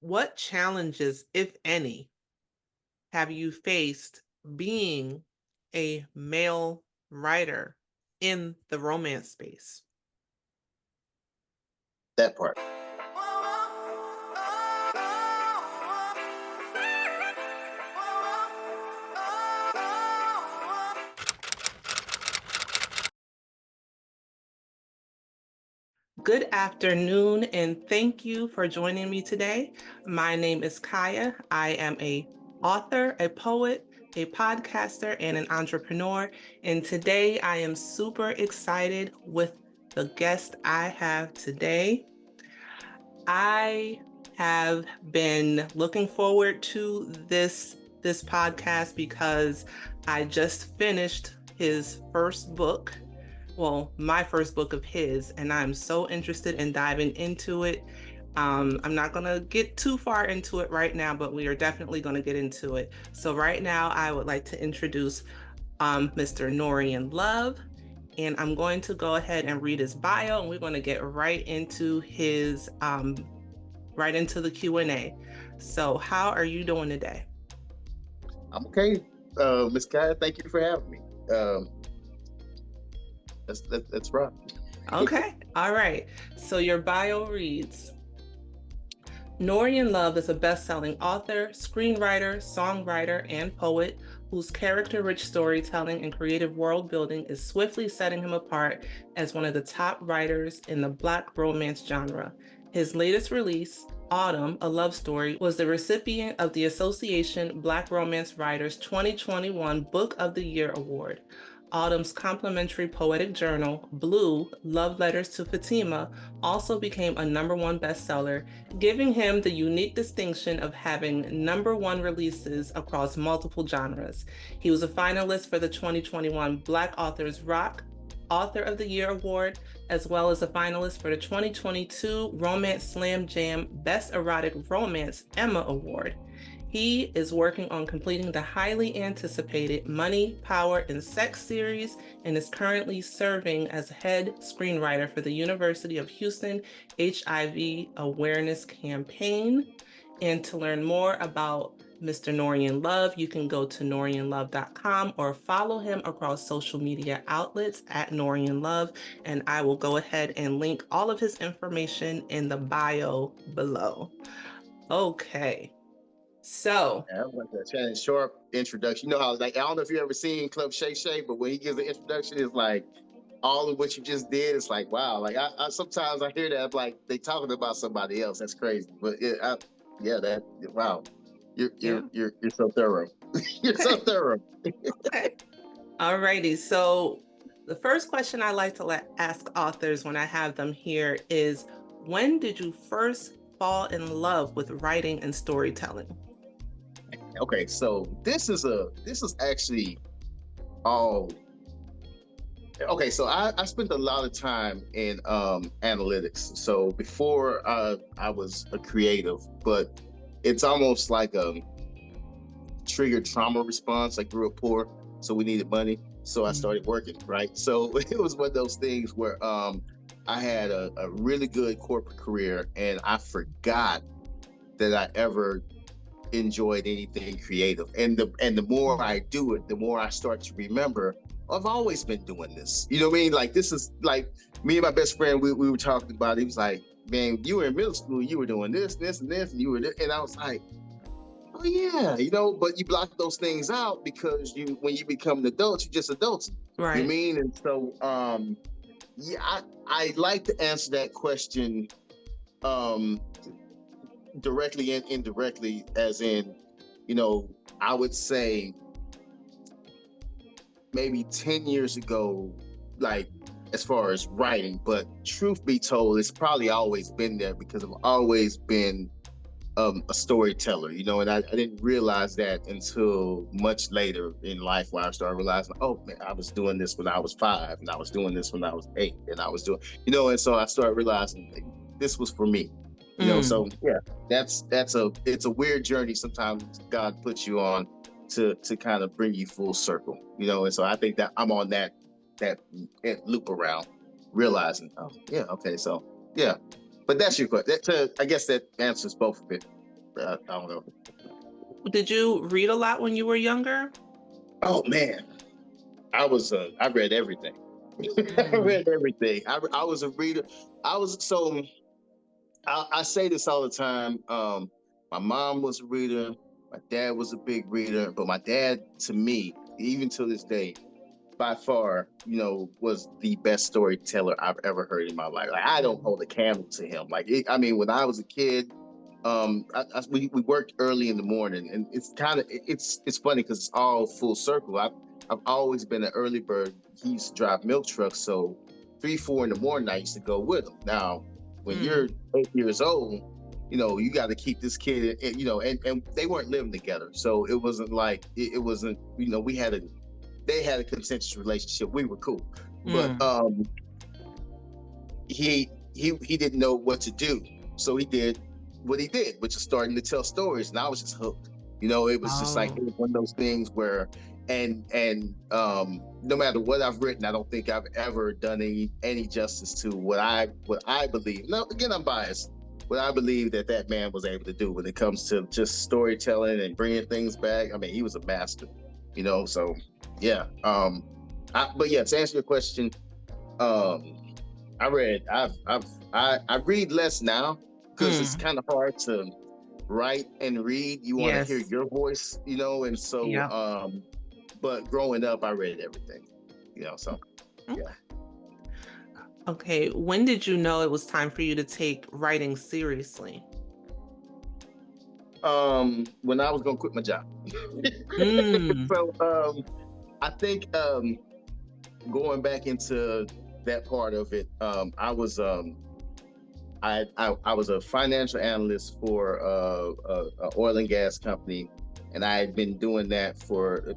What challenges, if any, have you faced being a male writer in the romance space? That part. Good afternoon, and thank you for joining me today. My name is Kaya. I am a author, a poet, a podcaster, and an entrepreneur. And today I am super excited with the guest I have today. I have been looking forward to this podcast because I just finished his first book. Well, my first book of his, and I'm so interested in diving into it. I'm not going to get too far into it right now, but we are definitely going to get into it. So right now, I would like to introduce Mr. Norian Love, and I'm going to go ahead and read his bio, and we're going to get right into the Q&A. So how are you doing today? I'm okay. Miss Kaya, thank you for having me. That's right. Okay. All right. So your bio reads, Norian Love is a best-selling author, screenwriter, songwriter, and poet whose character-rich storytelling and creative world-building is swiftly setting him apart as one of the top writers in the Black romance genre. His latest release, Autumn, A Love Story, was the recipient of the Association Black Romance Writers 2021 Book of the Year Award. Autumn's complimentary poetic journal, Blue, Love Letters to Fatima, also became a #1 bestseller, giving him the unique distinction of having #1 releases across multiple genres. He was a finalist for the 2021 Black Authors Rock Author of the Year Award, as well as a finalist for the 2022 Romance Slam Jam Best Erotic Romance Emma Award. He is working on completing the highly anticipated Money, Power, and Sex series and is currently serving as head screenwriter for the University of Houston HIV Awareness Campaign. And to learn more about Mr. Norian Love, you can go to norianlove.com or follow him across social media outlets at Norian Love. And I will go ahead and link all of his information in the bio below. Okay. So, I like that Shannon Sharp introduction. You know how like I don't know if you ever seen Club Shay Shay, but when he gives the introduction, it's like all of what you just did. It's like wow. Like I sometimes I hear that I'm like they talking about somebody else. That's crazy. But yeah, that wow. yeah. You're so thorough. You're so Okay. thorough. Okay. All righty. So, the first question I like to ask authors when I have them here is, when did you first fall in love with writing and storytelling? Okay, so this is actually all okay. So I spent a lot of time in analytics. So before I was a creative, but it's almost like a triggered trauma response. I grew up poor, so we needed money. So I started working, right? So it was one of those things where I had a really good corporate career and I forgot that I ever enjoyed anything creative. And the more I do it, the more I start to remember I've always been doing this. You know what I mean? Like this is like me and my best friend, we were talking about it. He was like, man, you were in middle school, you were doing this, and you were this. And I was like, oh yeah, but you block those things out because you when you become an adult, you're just adults. You Right. mean? And so yeah, I like to answer that question um directly and indirectly, as in, I would say maybe 10 years ago, like as far as writing, but truth be told, it's probably always been there because I've always been a storyteller, and I didn't realize that until much later in life where I started realizing, oh man, I was doing this when I was 5 and I was doing this when I was 8 and I was doing, and so I started realizing like, this was for me. So yeah, it's a weird journey sometimes God puts you on to kind of bring you full circle, and so I think that I'm on that loop around realizing, oh yeah, okay, so yeah. But that's your question. I guess that answers both of it. I don't know. Did you read a lot when you were younger? Oh man, I read everything. I Mm. read everything. I was a reader. I was so I say this all the time. My mom was a reader. My dad was a big reader, but my dad, to me, even to this day, by far, was the best storyteller I've ever heard in my life. Like, I don't hold a candle to him. Like, I mean, when I was a kid, we worked early in the morning, and it's funny because it's all full circle. I've always been an early bird. He used to drive milk trucks, so 3, 4 in the morning, I used to go with him. Now, when you're 8 years old, you got to keep this kid, and they weren't living together, so it wasn't like it wasn't. They had a contentious relationship. We were cool, but Mm. he didn't know what to do, so he did what he did, which is starting to tell stories, and I was just hooked. It was just like, Oh. it was one of those things where, and no matter what I've written, I don't think I've ever done any justice to what I believe. Now, again, I'm biased. What I believe that man was able to do when it comes to just storytelling and bringing things back. I mean, he was a master. So yeah. But yeah, to answer your question, um, I read less now because it's kind of hard to write and read. You want to hear Yes. your voice, and so, Yeah. but growing up, I read everything, so yeah. Okay. Okay. When did you know it was time for you to take writing seriously? When I was gonna quit my job. Mm. So, I think, going back into that part of it, I was a financial analyst for a oil and gas company, and I had been doing that for.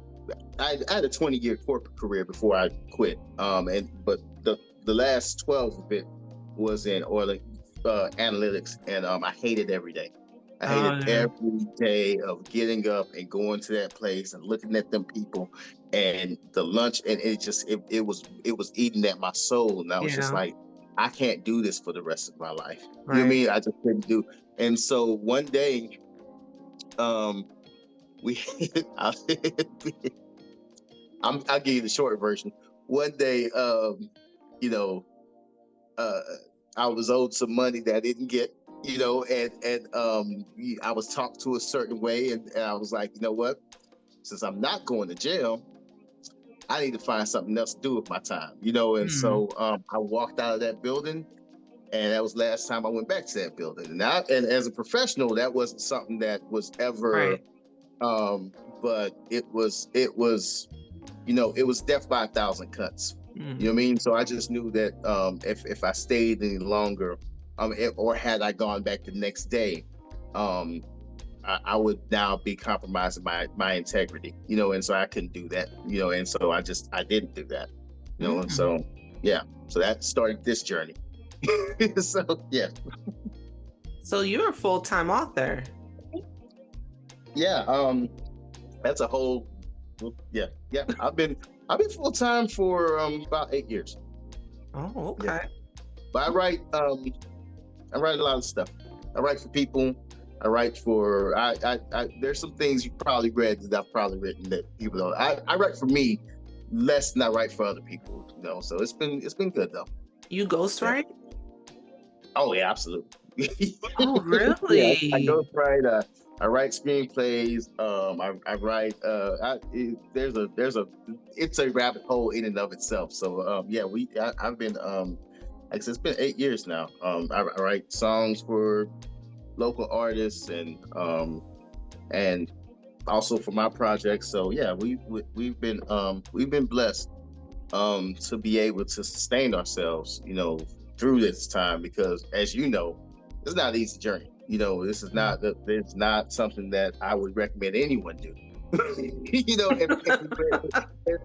I had a 20-year corporate career before I quit. But the last 12 of it was in oil analytics, and I hated every day. I Oh, hated yeah. every day of getting up and going to that place and looking at them people and the lunch, and it was eating at my soul, and I was just Yeah. like, I can't do this for the rest of my life. You know what I Right. mean? I just couldn't do. And so one day, um, we, I'll, I'll give you the short version. One day, you know, uh, I was owed some money that I didn't get, and I was talked to a certain way, and I was like, you know what? Since I'm not going to jail, I need to find something else to do with my time, And Mm. so, I walked out of that building, and that was last time I went back to that building. And as a professional, that wasn't something that was ever, Right. um, but it was death by 1,000 cuts. You know Mm. what I mean? So I just knew that, if I stayed any longer, or had I gone back the next day, um, I would now be compromising my integrity. And so I couldn't do that. And so I didn't do that. And Mm. so yeah, so that started this journey. So yeah, So you're a full-time author. yeah. That's a whole. Yeah, yeah. I've been full time for about 8 years. Oh, Yeah, okay. but I write a lot of stuff. I write for people. I write for there's some things you probably read that I've probably written that people don't. I write for me less than I write for other people. So it's been good though. You Yeah. ghostwrite? Oh yeah, absolutely. Oh, Yeah, I really? ghostwrite. I write screenplays. I write. It's a rabbit hole in and of itself. So, yeah, I've been, like I said, it's been 8 years now. I write songs for local artists, and also for my projects. So yeah, we've been blessed, to be able to sustain ourselves, through this time, because, as you know, it's not an easy journey. This is Mm. not it's not something that I would recommend anyone do. If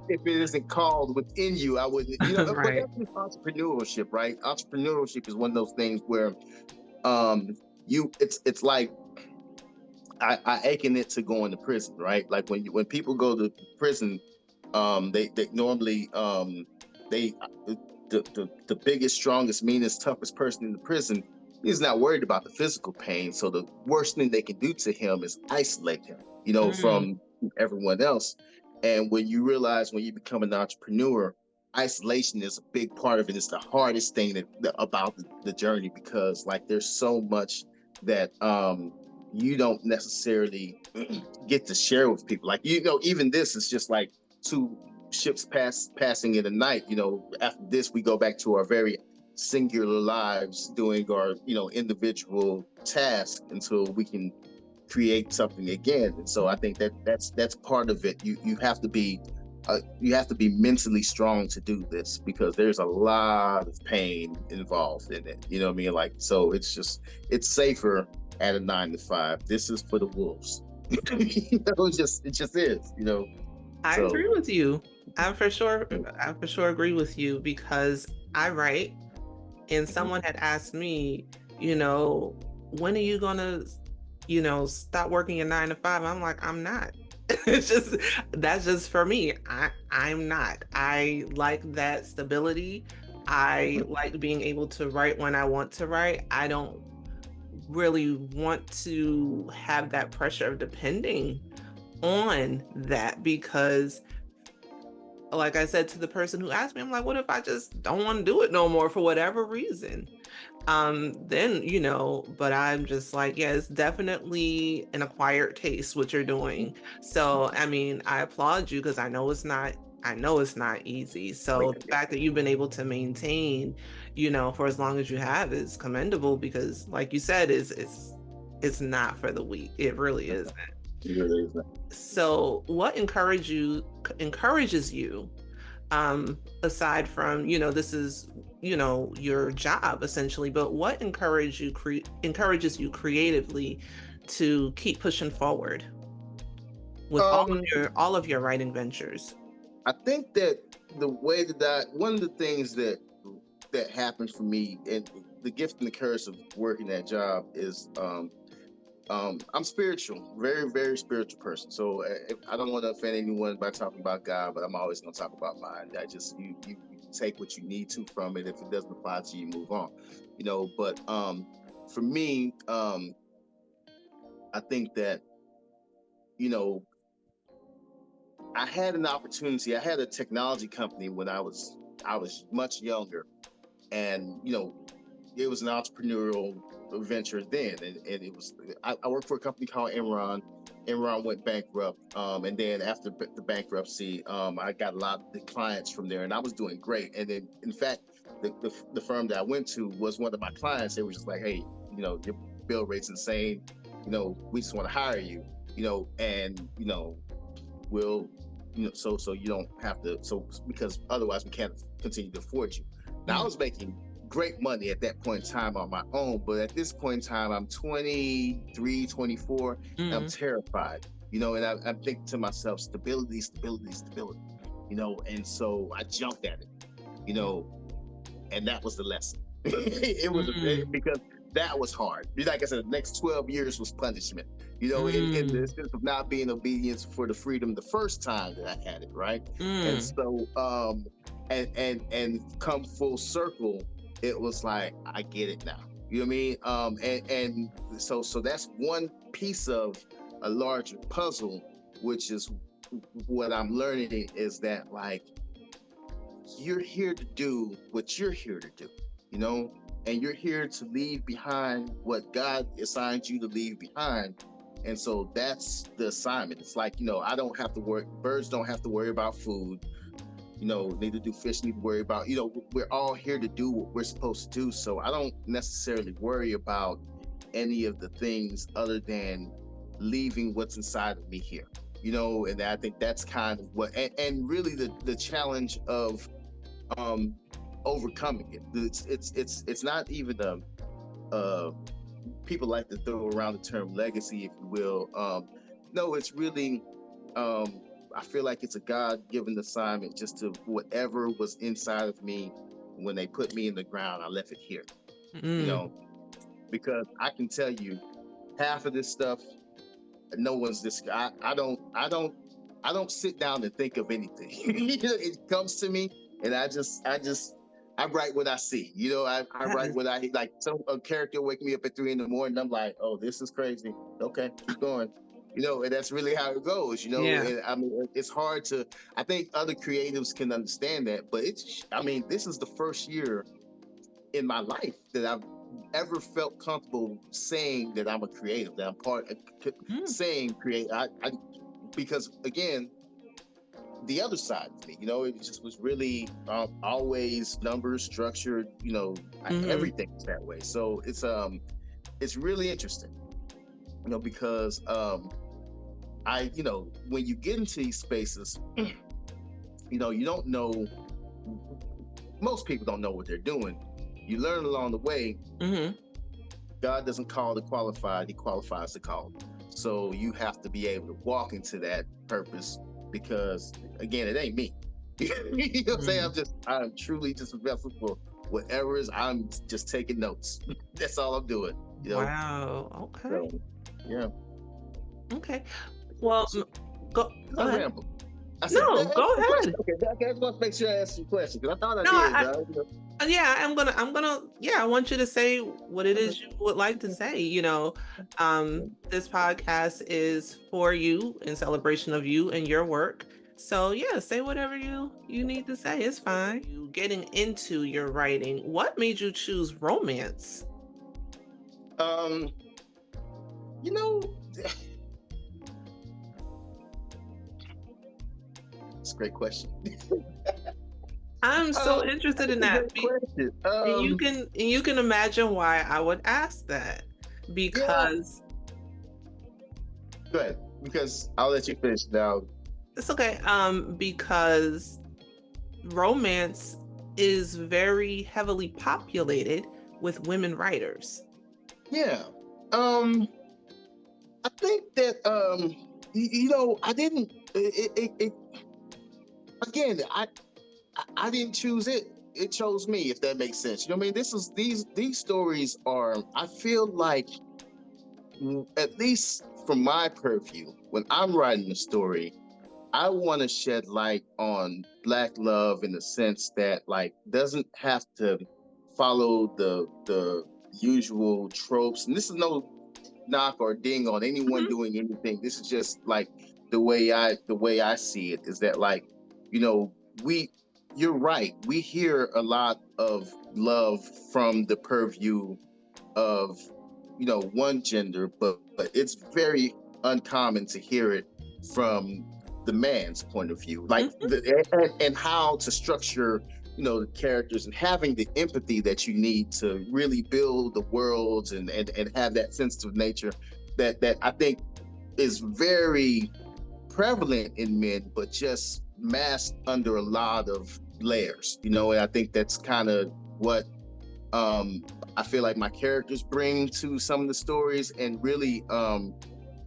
it isn't called within you, I wouldn't. But Right. that's just entrepreneurship, right? Entrepreneurship is one of those things where, um, it's like, I akin it to going to prison, right? Like when people go to prison, they normally, they the biggest, strongest, meanest, toughest person in the prison he's not worried about the physical pain. So the worst thing they can do to him is isolate him, Mm, from everyone else. And when you realize when you become an entrepreneur, isolation is a big part of it. It's the hardest thing about the journey, because like there's so much that you don't necessarily get to share with people. Like, even this is just like two ships passing in the night. After this, we go back to our very singular lives, doing our individual tasks until we can create something again. And so I think that's part of it. You have to be mentally strong to do this, because there's a lot of pain involved in it. You know what I mean? Like, so it's safer at a 9 to 5. This is for the wolves. It just is. I So agree with you. I for sure agree with you because I write, and mhm. someone had asked me, when are you gonna, stop working a 9 to 5? I'm like, I'm not. It's just that's just for me. I'm not. I like that stability. I Mhm. like being able to write when I want to write. I don't really want to have that pressure of depending on that because like I said to the person who asked me, I'm like, what if I just don't want to do it no more for whatever reason? Then, but I'm just like, yeah, it's definitely an acquired taste what you're doing. So, I mean, I applaud you because I know it's not easy. Oh, So the yeah, fact that you've been able to maintain, for as long as you have is commendable because like you said, it's not for the weak. It really yeah. is. It really is. So what encourages you aside from this is your job essentially, but what encourages you creatively to keep pushing forward with Um, all of your writing ventures? I think that the way that one of the things that happened for me, and the gift and the curse of working that job, is I'm spiritual, very, very spiritual person. So I don't want to offend anyone by talking about God, but I'm always going to talk about mine. I just you take what you need to from it. If it doesn't apply to you, move on. But for me, I think that you know I had an opportunity. I had a technology company when I was much younger, and it was an entrepreneurial venture then, and I worked for a company called Enron. Enron went bankrupt, and then after the bankruptcy, I got a lot of the clients from there, and I was doing great. And then, in fact, the firm that I went to was one of my clients. They were just like, "Hey, your bill rate's insane. We just want to hire you. And we'll." So you don't have to, so because otherwise we can't continue to afford you. Now I Mm, was making great money at that point in time on my own, but at this point in time I'm 23, 24, and I'm mm, terrified. And I'm thinking to myself, stability, stability, stability. And so I jumped at it. you mm, know and that was the lesson. It was mm, because that was hard. Like I said, the next 12 years was punishment. In the mm, sense of not being obedience for the freedom the first time that I had it, right? And mm, so, and come full circle, it was like I get it now. You know what I mean? And so that's one piece of a larger puzzle, which is what I'm learning is that, like, you're here to do what you're here to do, you know, and you're here to leave behind what God assigned you to leave behind. And so that's the assignment. It's like, I don't have to worry, birds don't have to worry about food, neither do fish need to worry about, we're all here to do what we're supposed to do. So I don't necessarily worry about any of the things other than leaving what's inside of me here. And I think that's kind of and really the challenge of um overcoming it. It's not even uh people like to throw around the term legacy, if you will. No, it's really I feel like it's a God-given assignment, just to whatever was inside of me when they put me in the ground, I left it here, you mm, know, because I can tell you half of this stuff, no one's this. I don't sit down and think of anything. It comes to me, and I just I write what I see. You know, I That write is, what I like. Some a character wake me up at 3 a.m. I'm like, oh, this is crazy. Okay, keep going. You know, and that's really how it goes. You know, yeah. and I mean, it's hard to. I think other creatives can understand that, but it's. I mean, this is the first year in my life that I've ever felt comfortable saying that I'm a creative, that I'm part of Mm, saying create. Because again, the other side of me. You know, it just was really always numbers, structured. You know, mm-hmm. everything is that way. So it's really interesting. You know, because you know, when you get into these spaces, you know, you don't know. Most people don't know what they're doing. You learn along the way. Mm-hmm. God doesn't call the qualified; He qualifies the called. So you have to be able to walk into that purpose because, again, it ain't me. You know what I'm saying? Mm. I'm truly just a vessel for whatever is. I'm just taking notes. That's all I'm doing. You know. Wow. Okay. So yeah. Okay. Well, So, go I ahead. ramble. I said, No, did I go answer your question? ahead. Okay, I just want to make sure I answered your question because I thought I No, did. yeah, yeah, I want you to say what it Okay. is you would like to say. This podcast is for you in celebration of you and your work. So yeah, say whatever you need to say. It's fine. You getting into your writing. What made you choose romance? Um, you know, it's a great question. I'm so interested That's in a that. great question. And you can imagine why I would ask that. Yeah, Because go ahead because I'll let you finish now. it's okay. Because romance is very heavily populated with women writers. Yeah. Um, I think that you know, I didn't. Again, I didn't choose it. It chose me, if that makes sense. You know what I mean? This is these stories are. I feel like, at least from my purview, when I'm writing a story, I want to shed light on Black love in the sense that, like, doesn't have to follow the usual tropes. And this is no knock or ding on anyone Mhm. doing anything. This is just like the way I see it is that, like, you know, we you're right. We hear a lot of love from the purview of, you know, one gender, but it's very uncommon to hear it from the man's point of view, like Mhm. and how to structure, you know, the characters and having the empathy that you need to really build the worlds and have that sensitive nature that I think is very prevalent in men, but just masked under a lot of layers, you know. And I think that's kind of what um I feel like my characters bring to some of the stories, and really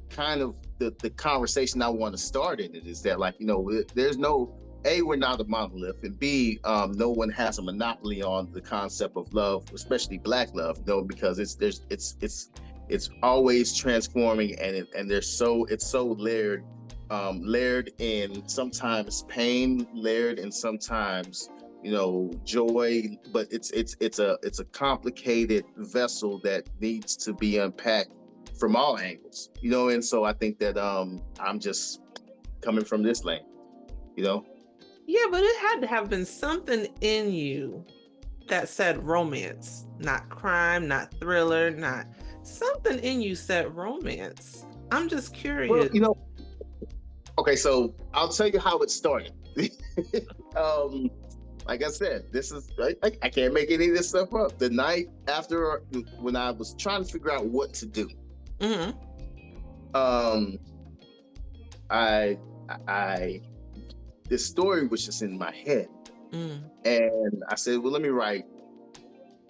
kind of the conversation I want to start in it is that, like, you know, there's no A, we're not a monolith, and B, no one has a monopoly on the concept of love, especially Black love, though, because it's always transforming, and there's so it's so layered, layered in sometimes pain, layered in sometimes, you know, joy, but it's a complicated vessel that needs to be unpacked from all angles, you know. And so I think that I'm just coming from this lane, you know. Yeah, but it had to have been something in you that said romance, not crime, not thriller, not something in you said romance. I'm just Well, curious. you know, okay, so I'll tell you how it started. um like I said, this is I can't make any of this stuff up. The night after, when I was trying to figure out what to do, Hmm. um I I this story was just in my head, Mm. and I said, well, let me write.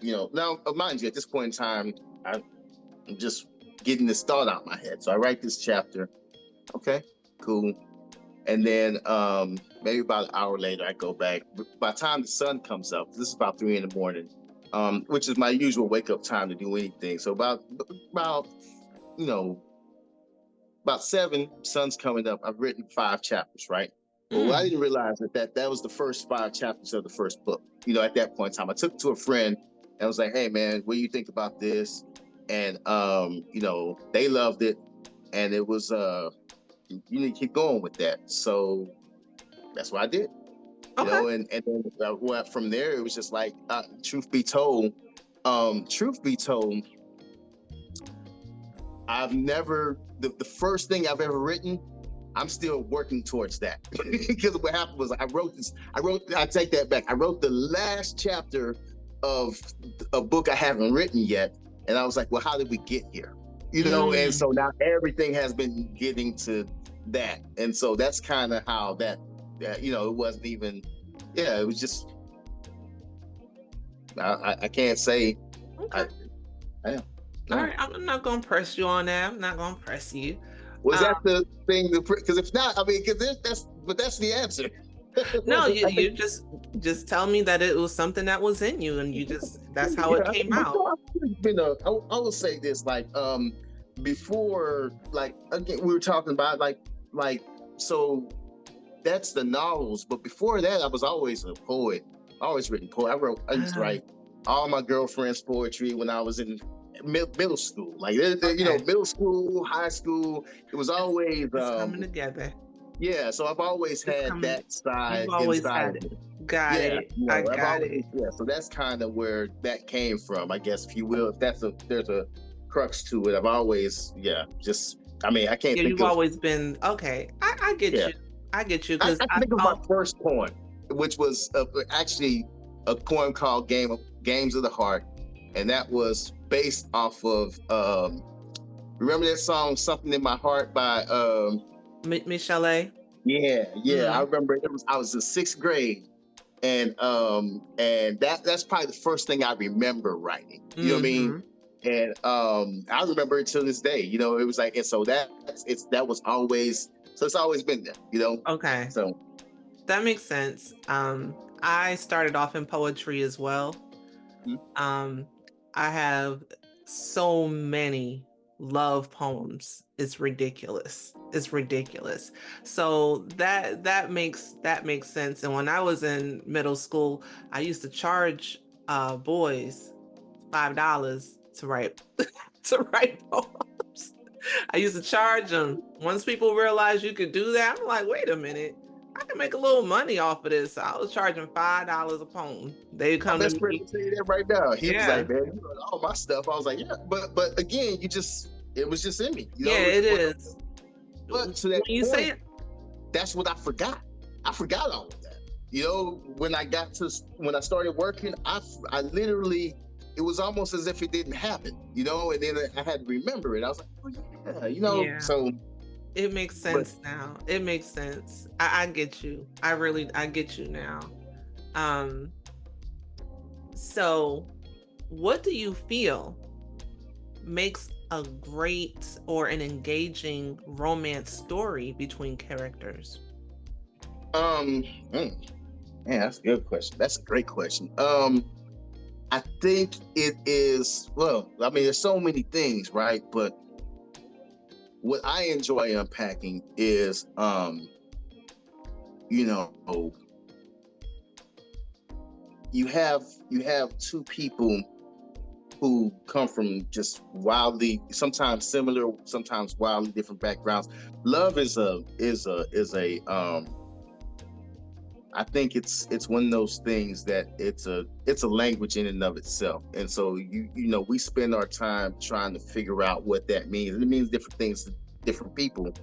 You know, now mind you, at this point in time, I'm just getting this thought out of my head. So I write this chapter. Okay, cool. And then maybe about an hour later, I go back. By the time the sun comes up, this is about 3 in the morning, which is my usual wake up time to do anything. So about you know about 7, sun's coming up. I've written 5 chapters, right? But what I Mm. didn't realize that was the first 5 chapters of the first book. At that point in time, I took it to a friend and I was like, "Hey, man, what do you think about this?" And they loved it, and it was you need to keep going with that. So that's what I did. Okay. And then from there it was just like, truth be told, truth be told, I've never the first thing I've ever written, I'm still working towards that. Because what happened was I take that back. I wrote the last chapter of a book I haven't written yet. And I was like, well, how did we get here? And Mm. so now everything has been getting to that. And so that's kind of how that, it wasn't even, it was just, I can't say, Okay. I, I am. All No. right. I'm not gonna press you on that. I'm not gonna press you. Was Um, that the thing? Because if not, I mean, that's the answer. no, you I think, you just tell me that it was something that was in you, and that's how it yeah, came but out. I've been I will say this, like, before, like, again, we were talking about, like, so that's the novels, but before that, I was always a poet. Always written poet. I used to Ah, write all my girlfriend's poetry when I was in middle school. Like, okay. middle school, high school. It was It's always, it's coming together. yeah. So I've always It's had coming. that You've side always inside of had it. me. Got Yeah, it. I I've got always, it. yeah. So that's kind of where that came from, I guess, if you will. If there's a crux to it. I've always, yeah, just, I mean, I can't Yeah, think you've of, always been okay. I get yeah. you. I get you I because can think of my first poem, which was actually a poem called Games of the Heart, and that was based off of, remember that song "Something in My Heart" by, Michelle. yeah. I Mm, remember I was in sixth grade, and that's probably the first thing I remember writing. You know what I mean? mm-hmm. And I remember it to this day. It was like, and so that was always, so it's always been there. Okay. So. That makes sense. I started off in poetry as well. Mhm. Um, I have so many love poems. It's ridiculous. It's ridiculous. So that makes sense. And when I was in middle school, I used to charge boys $5 to write to write poems. I used to charge them. Once people realized you could do that, I'm like, wait a minute, I can make a little money off of this. So I was charging $5 a poem. They'd My come to best friend me. will tell you that right now. He was Yeah, like, "Man, you know all my stuff." I was like, "Yeah," but again, it was just in me. yeah, it is. But to When that you say point, it, that's what I forgot. I forgot all of that. When I started working, I literally, it was almost as if it didn't happen. And then I had to remember it. I was like, "Oh yeah," yeah, So, it makes but sense now. It makes sense. I get you. I get you now. Um, so what do you feel makes a great or an engaging romance story between characters? um, mm, man, that's a good question. That's a great question. I think it is, well, I mean, there's so many things, right? But what I enjoy unpacking is, you know, you have two people who come from just wildly, sometimes similar, sometimes wildly different backgrounds. Love is a I think it's one of those things that it's a language in and of itself. And so we spend our time trying to figure out what that means. And it means different things to different people.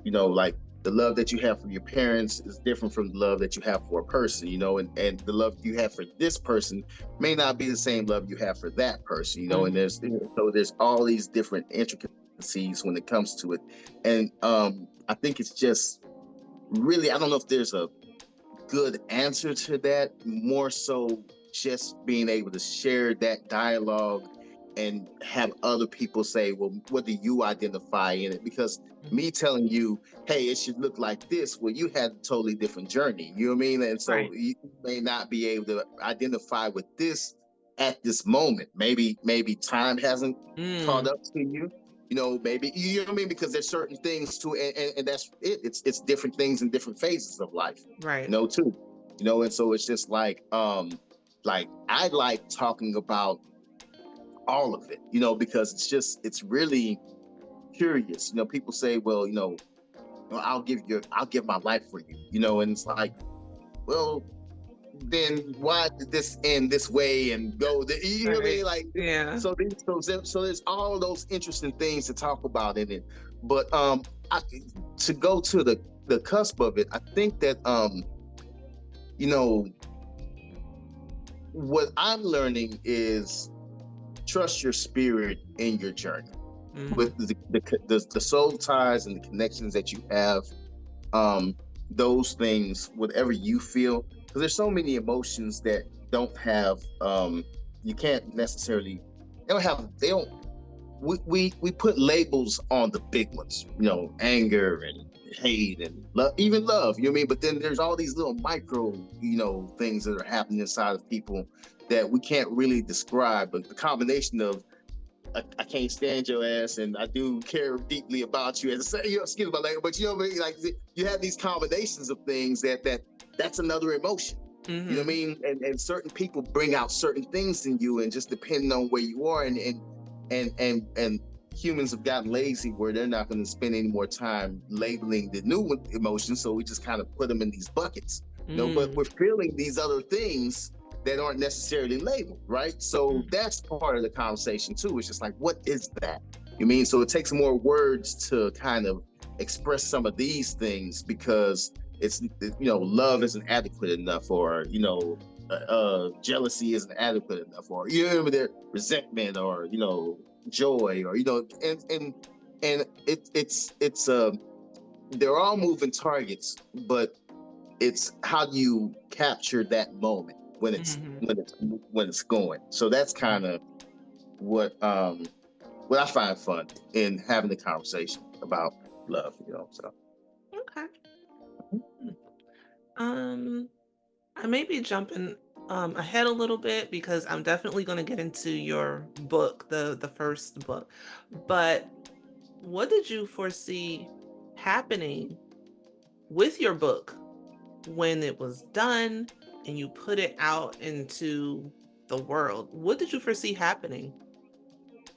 Like the love that you have for your parents is different from the love that you have for a person, and the love you have for this person may not be the same love you have for that person, and Mhm. there's all these different intricacies when it comes to it. And I think it's just really, I don't know if there's a good answer to that, more so just being able to share that dialogue and have other people say, well, what do you identify in it? Because me telling you, hey, it should look like this, well, you had a totally different journey. You know what I mean? And so Right. you may not be able to identify with this at this moment. Maybe time hasn't caught Mm, up to you. maybe, you know what I mean? Because there's certain things too, and that's it. It's different things in different phases of life, Right. too. And so it's just like I like talking about all of it, because it's really curious. People say, well, I'll give my life for you, and it's like, well, then why did this end this way and go you know what I Right. mean? Like, Yeah. so there's all those interesting things to talk about in it. But to go to the cusp of it, I think that you know what I'm learning is trust your spirit in your journey with the soul ties and the connections that you have. Those things, whatever you feel, because there's so many emotions that don't have you can't necessarily, they don't we put labels on the big ones, anger and hate and love, even love, you know what I mean? But then there's all these little micro, things that are happening inside of people that we can't really describe. But the combination of I can't stand your ass, and I do care deeply about you. And say, excuse my language, but you know what I mean? Like, you have these combinations of things that's another emotion. You know what I mean? And certain people bring out certain things in you, and just depending on where you are, and humans have gotten lazy where they're not going to spend any more time labeling the new emotions, so we just kind of put them in these buckets. But we're feeling these other things that aren't necessarily labeled, right? So that's part of the conversation too. It's just like, what is that? You mean? So it takes more words to kind of express some of these things, because it's, love isn't adequate enough, or, jealousy isn't adequate enough, or, their resentment, or, joy, or, and it's they're all moving targets, but it's how do you capture that moment when it's going. So that's kind of what I find fun in having the conversation about love, so. Okay. I may be jumping ahead a little bit, because I'm definitely going to get into your book, the first book. But what did you foresee happening with your book when it was done and you put it out into the world? What did you foresee happening?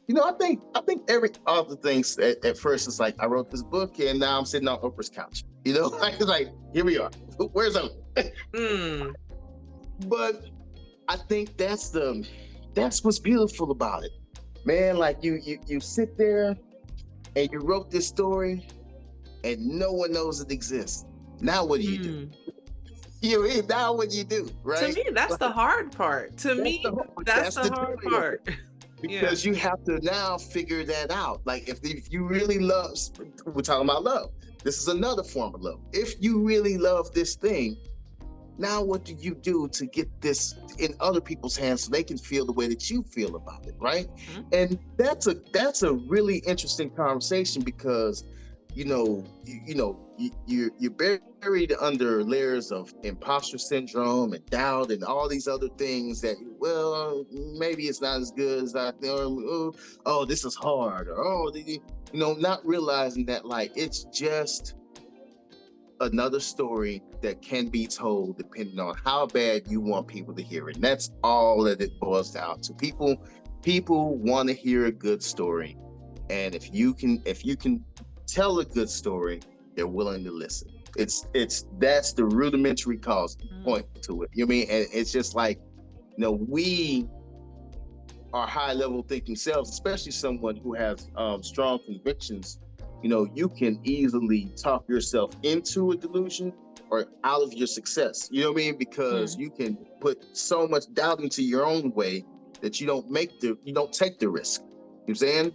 I think every author thinks at first, it's like, I wrote this book and now I'm sitting on Oprah's couch. Like, here we are. Where's Oprah? But I think that's what's beautiful about it, man. Like, you sit there and you wrote this story and no one knows it exists. Now what do you do? Now what do you do, right? To me, that's the hard part. To me, that's the hard part. Because you have to now figure that out. Like, if you really love, we're talking about love. This is another form of love. If you really love this thing, now what do you do to get this in other people's hands so they can feel the way that you feel about it, right? And that's a really interesting conversation, because you're buried under layers of imposter syndrome and doubt and all these other things that, well, maybe it's not as good as I think. Oh, this is hard, or not realizing that, like, it's just another story that can be told depending on how bad you want people to hear it. And that's all that it boils down to. People want to hear a good story, and if you can tell a good story, they're willing to listen. That's the rudimentary cause point to it. You know what I mean? And it's just like, we are high level thinking selves, especially someone who has strong convictions. You can easily talk yourself into a delusion or out of your success. You know what I mean? Because you can put so much doubt into your own way that you don't take the risk. You know what I'm saying?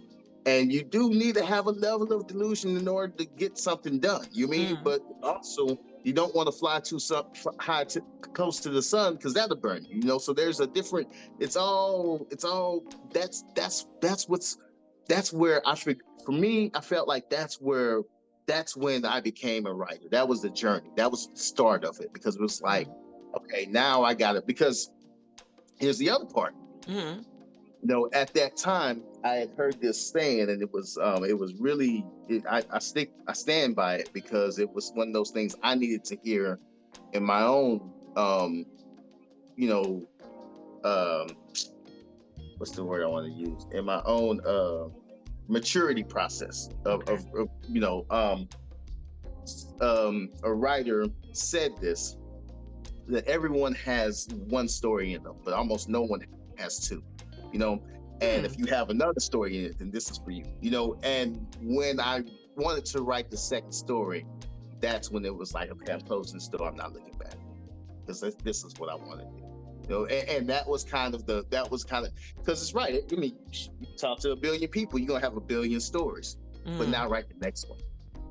And you do need to have a level of delusion in order to get something done. You mean? But also, you don't want to fly too high, close to the sun, because that'll burn you. So there's a different. It's all. That's where for me, I felt like that's when I became a writer. That was the journey. That was the start of it, because it was like, okay, now I got it. Because here's the other part. At that time, I had heard this saying, and it was really, I stand by it because it was one of those things I needed to hear in my own, you know, um, what's the word I want to use? In my own maturity process Okay. of a writer said this, that everyone has one story in them, but almost no one has two, you know. And Hmm. if you have another story in it, then this is for you, you know. And when I wanted to write the second story, that's when it was like, okay, I'm closing the store, I'm not looking back, because this is what I want to do. And that was kind of because it's right. I mean, you talk to a billion people, you're gonna have a billion stories, but Mm. now write the next one.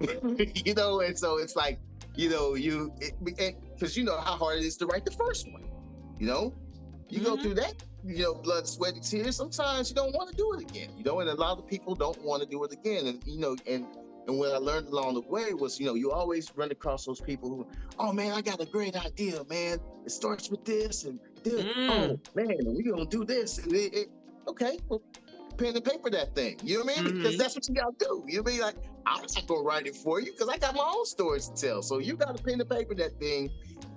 And so it's like, because you know how hard it is to write the first one. You know, you go Hmm. through that, blood, sweat, and tears. Sometimes you don't want to do it again. And a lot of people don't want to do it again. And what I learned along the way was, you always run across those people who, oh man, I got a great idea, man. It starts with this and this. Oh Mm. man, we're gonna do this and okay, well, pen and paper that thing. You know what I mean? Because Hmm. that's what you gotta do. You know what I mean? Like, I'm not gonna write it for you because I got my own stories to tell. So you gotta pen and paper that thing.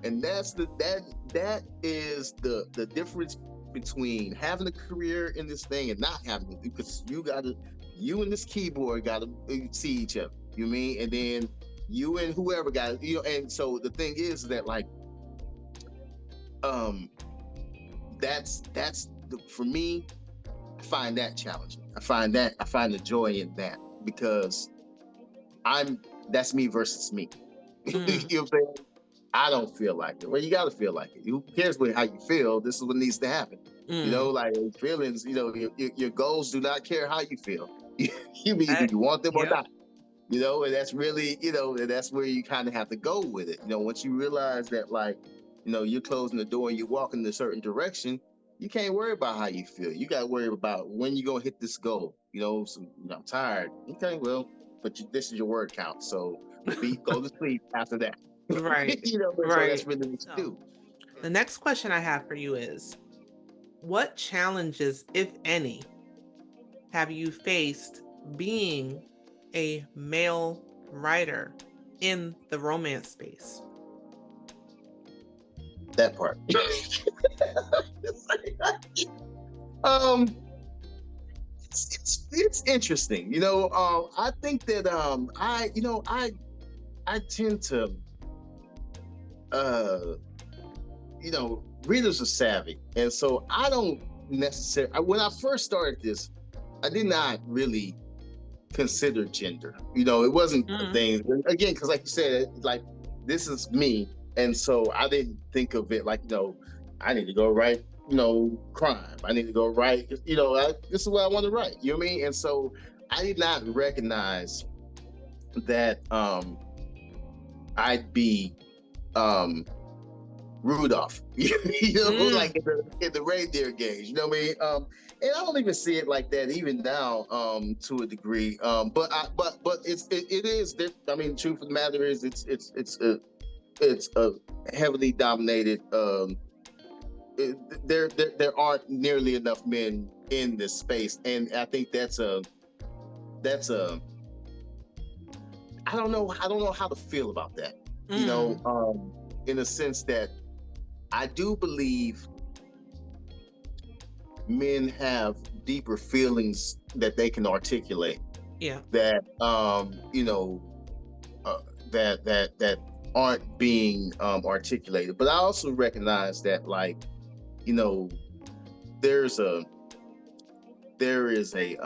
And that is the difference between having a career in this thing and not having it, because you and this keyboard gotta see each other. You know what I mean? And then you and whoever got and so the thing is that, like, um for me, I find that challenging. I find the joy in that, because I'm that's me versus me. You know Mm. what I'm saying? I don't feel like it. Well, you got to feel like it. Who cares how you feel? This is what needs to happen. Mm. Like feelings. Your goals do not care how you feel. You either I, you want them or yep. not. And that's really, and that's where you kind of have to go with it. Once you realize that, like, you're closing the door and you're walking in a certain direction, you can't worry about how you feel. You got to worry about when you're gonna hit this goal. So, I'm tired. Okay, well, but this is your word count. So go to sleep after that. Right. And so that's Right. really what you So do. the next question I have for you is, what challenges, if any, have you faced being a male writer in the romance space? That part. um, it's interesting. I think that I tend to uh readers are savvy, and so I don't necessarily. When I first started this, I did not really consider gender. It wasn't a Mm. thing. Again, because like you said, like, this is me, and so I didn't think of it like, I need to go write, crime. I need to go write, this is what I want to write. You know what I mean? And so I did not recognize that I'd be um Rudolph, like Mm. in the reindeer games. You know what I mean? And I don't even see it like that even now, to a degree. But it is. I mean, the truth of the matter is, it's a heavily dominated. There aren't nearly enough men in this space, and I think that's a. I don't know how to feel about that. Mm. In the sense that I do believe men have deeper feelings that they can articulate, Yeah. that uh, that aren't being articulated. But I also recognize that, like, you know there's a there is a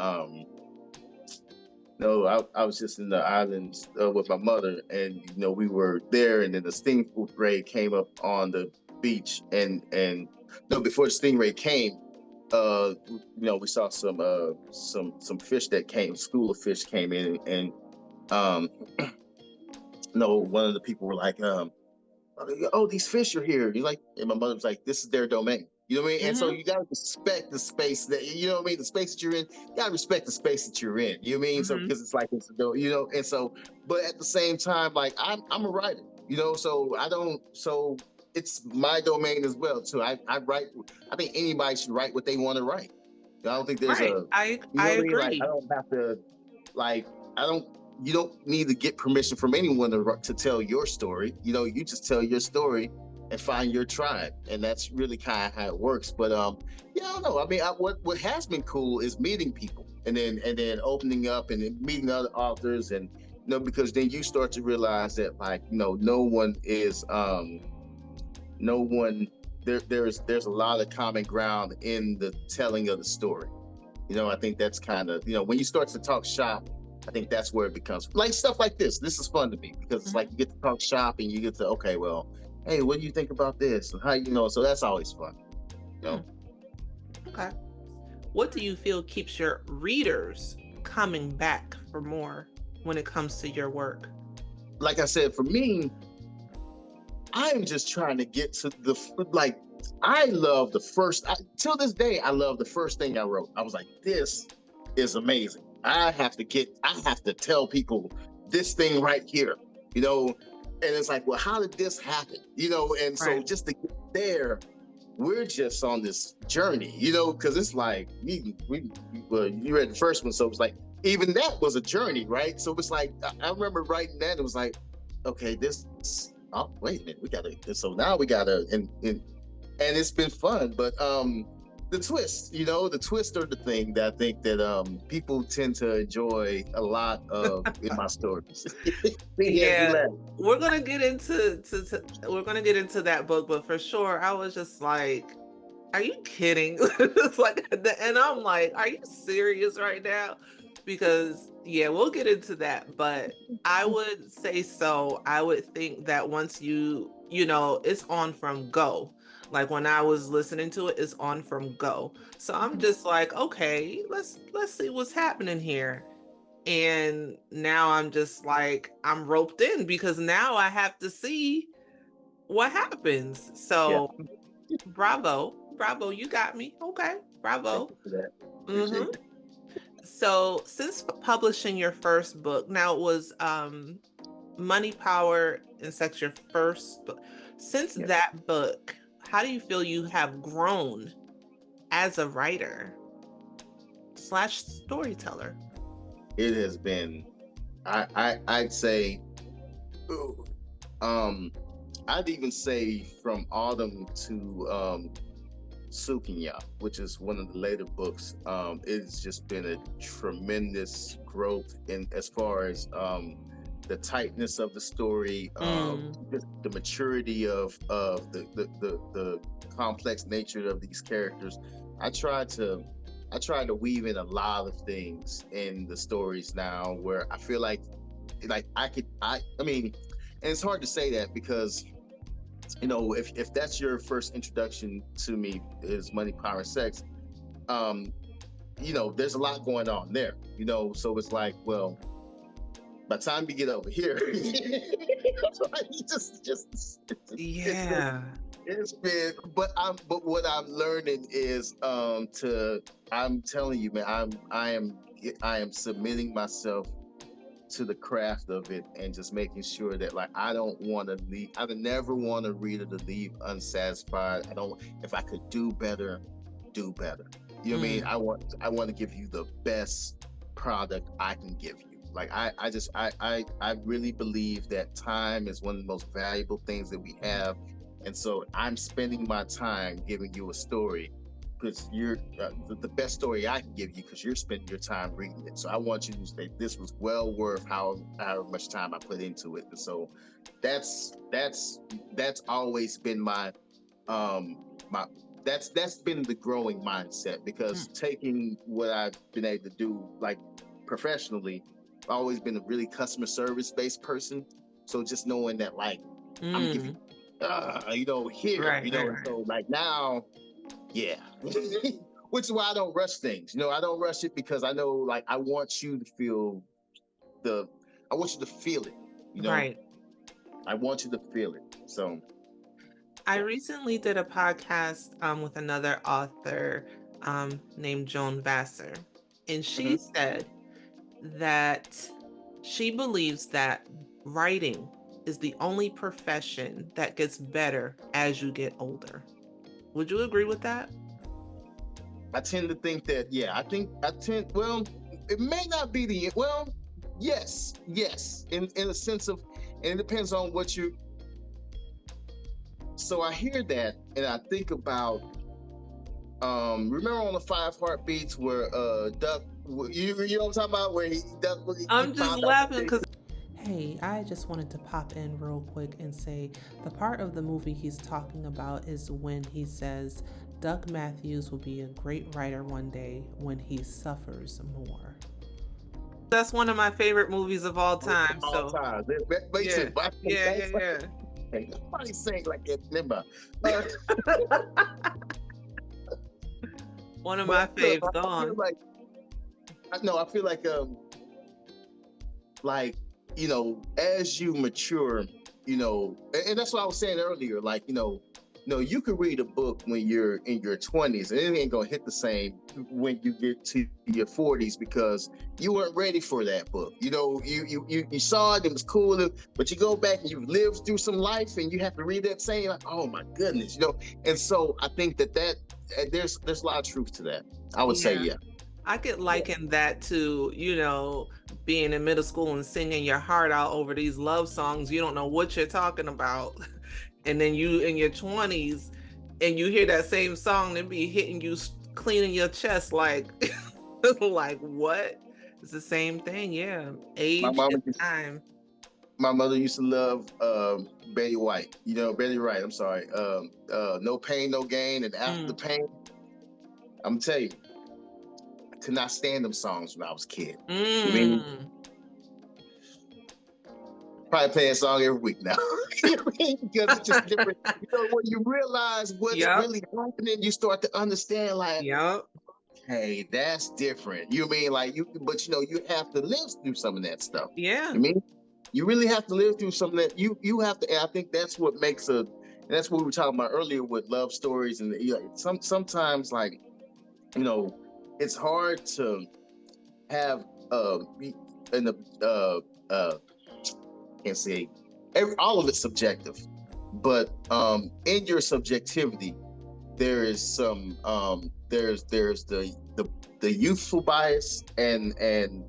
no, I was just in the islands with my mother, and we were there, and then the stingray came up on the beach, and no, before the stingray came, we saw some fish that came, school of fish came in, and um, no, one of the people were like, oh, these fish are here. You're like, and my mother was like, this is their domain. You know what I mean? And so Hmm. you gotta respect the space that the space that you're in. You gotta respect the space that you're in. You know what I mean? So Hmm. because it's like and so, but at the same time, like, I'm a writer. So I don't. So it's my domain as well too. I write. I think anybody should write what they want to write. don't think there's Right. a, I you I know what I mean? Like, I agree. don't have to, like, I don't, you don't need to get permission from anyone to tell your story. You know, you just tell your story and find your tribe. And that's really kind of how it works. But yeah, I don't know. I mean, what has been cool is meeting people and then opening up and then meeting other authors and, you know, because then you start to realize that, like, you know, no one is no one there's a lot of common ground in the telling of the story. You know, I think that's kind of, you know, when you start to talk shop, I think that's where it becomes like stuff like this. This is fun to me because it's like you get to talk shop and you get to, okay, well, hey, what do you think about this? And how, you know, so that's always fun. You Hmm. know, Okay. What do you feel keeps your readers coming back for more when it comes to your work? like I said, for me, I am just trying to get to the, like, I love the first, till this day, I love the first thing I wrote. I was like, this is amazing. I have to tell people this thing right here, you know? And it's like, well, how did this happen? You know, and so Right. just to get there, we're just on this journey, you know, because it's like, well, you read the first one, so it's like, even that was a journey, right? So it's like, I remember writing that, it was like, okay, this, oh, wait a minute, we gotta, so now we gotta, and it's been fun, but the twist, you know, the twist are the thing that I think that people tend to enjoy a lot of in my stories. See, as you Yeah, laugh. we're gonna get into we're gonna get into that book, but for sure, I was just like, "Are you kidding?" It's like, and I'm like, "Are you serious right now?" Because yeah, we'll get into that, but I would say so. I would think that once you know, it's on from go. Like when I was listening to it, it's on from go. So I'm just like, okay, let's see what's happening here. And now I'm just like, I'm roped in because now I have to see what happens. Yeah, So bravo, bravo, you got me. Okay, thank bravo. you for that. Hmm. Appreciate that. So since publishing your first book, now it was Money, Power, and Sex, your first book. Since Yeah, that book, how do you feel you have grown as a writer slash storyteller? it has been. I'd say, um, I'd even say from Autumn to Sukinya, which is one of the later books. It's just been a tremendous growth in as far as the tightness of the story, Mm, the maturity of the complex nature of these characters. I try to I try to weave in a lot of things in the stories now where I feel like I mean, and it's hard to say that because, you know, if that's your first introduction to me is Money, Power, and Sex, um, you know, there's a lot going on there, you know, so it's like, well, by the time you get over here, like, it's been yeah. it's been, but what I'm learning is to I'm telling you, man, I am submitting myself to the craft of it and just making sure that, like, I don't want to leave. I would never want a reader to leave unsatisfied. I don't. If I could do better, do better. You know what I mean? Mm, I want to give you the best product I can give you. Like, I really believe that time is one of the most valuable things that we have, and so I'm spending my time giving you a story because you're the best story I can give you because you're spending your time reading it. So I want you to say this was well worth however much time I put into it. And so that's always been my that's been the growing mindset because mm, taking what I've been able to do like professionally, I've always been a really customer service based person. So just knowing that, like, I'm gonna give you mm. you know, here, Right, you right, know, and right. so like now, yeah. Which is why I don't rush things. You know, I don't rush it because I know, like, I want you to feel the, I want you to feel it. You know, Right. I want you to feel it. So, I yeah. recently did a podcast with another author named Joan Vassar, and she Mhm. said that she believes that writing is the only profession that gets better as you get older. Would you agree with that? I tend to think that, yeah, well, it may not be well, yes, in a sense of, and it depends on what you, so I hear that and I think about, remember on the Five Heartbeats where, Duck, you know what I'm talking about, where he I'm just found out laughing that because Hey, I just wanted to pop in real quick and say the part of the movie he's talking about is when he says Doug Matthews will be a great writer one day when he suffers more. that's one of my favorite movies of all time. all So time. yeah, Basically, yeah, yeah, yeah. nobody saying like that, remember. Uh, One of but my faves. Go I feel on. like, I feel like, as you mature, and that's what I was saying earlier, like, you could read a book when you're in your 20s and it ain't gonna hit the same when you get to your 40s because you weren't ready for that book. You saw it was cool, but you go back and you've lived through some life and you have to read that same, like, oh my goodness. And so I think that there's a lot of truth to that. I would say, Yeah. yeah. I could Yeah. liken that to, being in middle school and singing your heart out over these love songs. You don't know what you're talking about. And then you in your 20s and you hear that same song and be hitting you cleaning your chest like like what? It's the same thing, yeah. My Age mama is time. my mother used to love, Betty White. Betty Wright. I'm sorry. No Pain, No Gain, and After the Mm. Pain. I'm tell you, I could not stand them songs when I was a kid. You mean Mm. probably play a song every week now? You know what I mean? Because it's just different. When you realize what's Yep. really happening, you start to understand. Like, Yep. hey, that's different. You mean like but you have to live through some of that stuff. Yeah. You mean you really have to live through some of that. You have to. And I think that's what makes and that's what we were talking about earlier with love stories. And sometimes, like, it's hard to have an can't say all of it's subjective, but in your subjectivity there is some there's the youthful bias and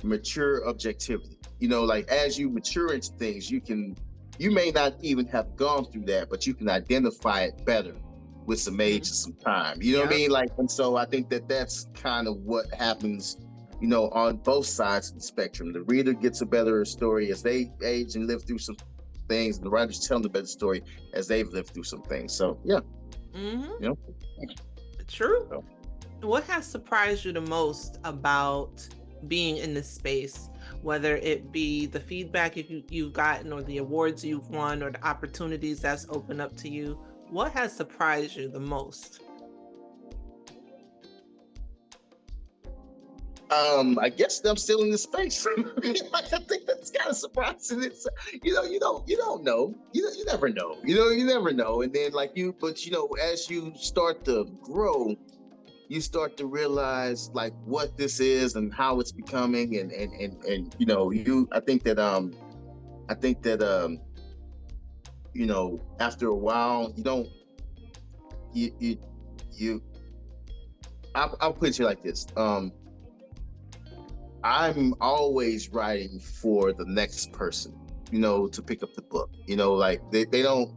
mature objectivity. Like, as you mature into things, you may not even have gone through that, but you can identify it better with some age and some time. You know what I Yep. mean? Like, and so I think that that's kind of what happens, on both sides of the spectrum. The reader gets a better story as they age and live through some things, and the writers tell them a better story as they've lived through some things. So yeah. Mm-hmm. You know? True. So, What has surprised you the most about being in this space, whether it be the feedback you've gotten or the awards you've won or the opportunities that's opened up to you? What has surprised you the most? I guess I'm still in the space. Like, I think that's kind of surprising. It's you don't know. You never know. You never know. And then, like, but as you start to grow, you start to realize, like, what this is and how it's becoming, and I think that after a while, you don't you you I'll put it to you like this. I'm always writing for the next person, to pick up the book. Like, they don't,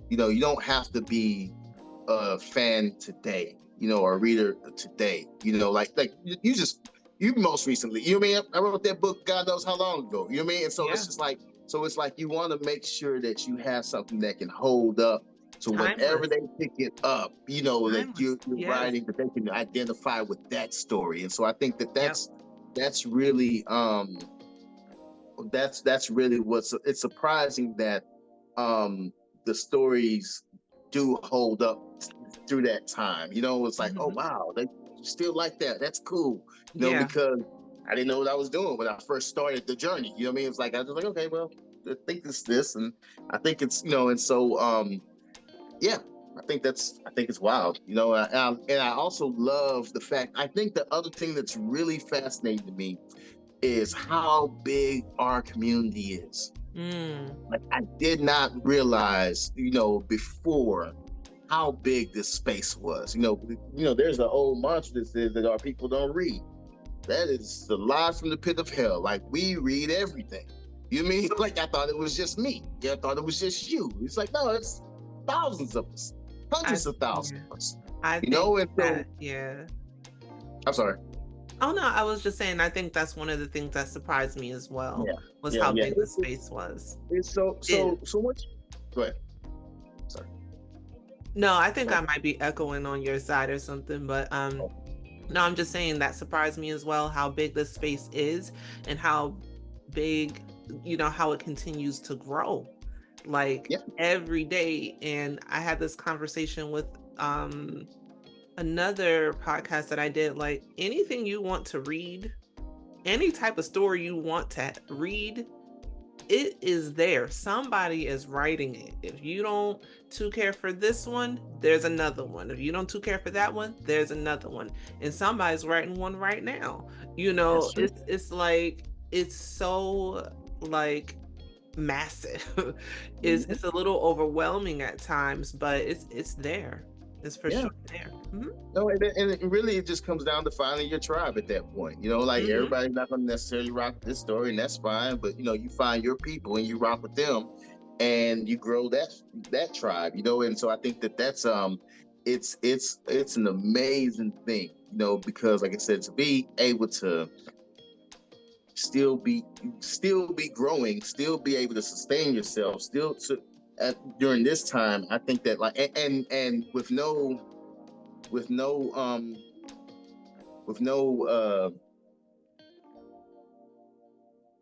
you don't have to be a fan today, or a reader today, like you most recently, you know what I mean? I wrote that book, God knows how long ago, you know what I mean? And so Yeah. it's like you want to make sure that you have something that can hold up to whenever Timeless. they pick it up, that Timeless. you're Yes. writing, that they can identify with that story. And so I think that Yep. that's really that's really it's surprising that the stories do hold up through that time. It's like, oh Mhm. wow, they still like that. That's cool. Yeah. Because I didn't know what I was doing when I first started the journey. You know what I mean? It's like, I was like, okay, well, I think it's this, and I think it's, and so yeah, I think it's wild. And I also love the fact. I think the other thing that's really fascinating to me is how big our community is. Mm. Like, I did not realize, before, how big this space was. There's an old mantra that says that our people don't read. That is the lie from the pit of hell. Like, we read everything. You mean like I thought it was just me? Yeah, I thought it was just you. It's like, no, it's thousands of us, hundreds of thousands of us. I And so yeah. I'm sorry. Oh no, I was just saying I think that's one of the things that surprised me as well, was how big the space was. It's so much. Go ahead. Sorry. No, I think I might be echoing on your side or something, but no, I'm just saying that surprised me as well, how big this space is and how big, how it continues to grow, like every day. And I had this conversation with another podcast that I did, like, anything you want to read, any type of story you want to read, it is there. Somebody is writing it. If you don't too care for this one, there's another one. If you don't too care for that one, there's another one. And somebody's writing one right now. It's like, it's so like massive. It's a little overwhelming at times, but it's there. It's for sure there. Mm-hmm. No, and it really just comes down to finding your tribe at that point. Everybody's not going to necessarily rock with this story, and that's fine. But you find your people and you rock with them, and you grow that tribe. And so I think that's it's an amazing thing. Because like I said, to be able to still be growing, still be able to sustain yourself, still to. During this time, I think that and with no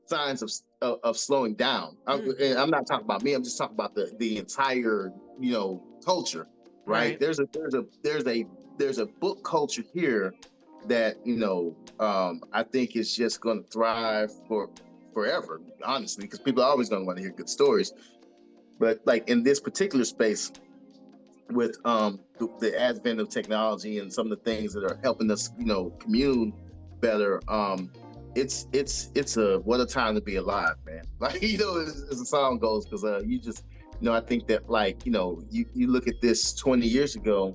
signs of slowing down. I'm not talking about me. I'm just talking about the entire culture, right? There's a book culture here that I think is just going to thrive forever, honestly, because people are always going to want to hear good stories. But like in this particular space, with the advent of technology and some of the things that are helping us, commune better, it's a what a time to be alive, man. Like as the song goes, because I think that like you look at this 20 years ago,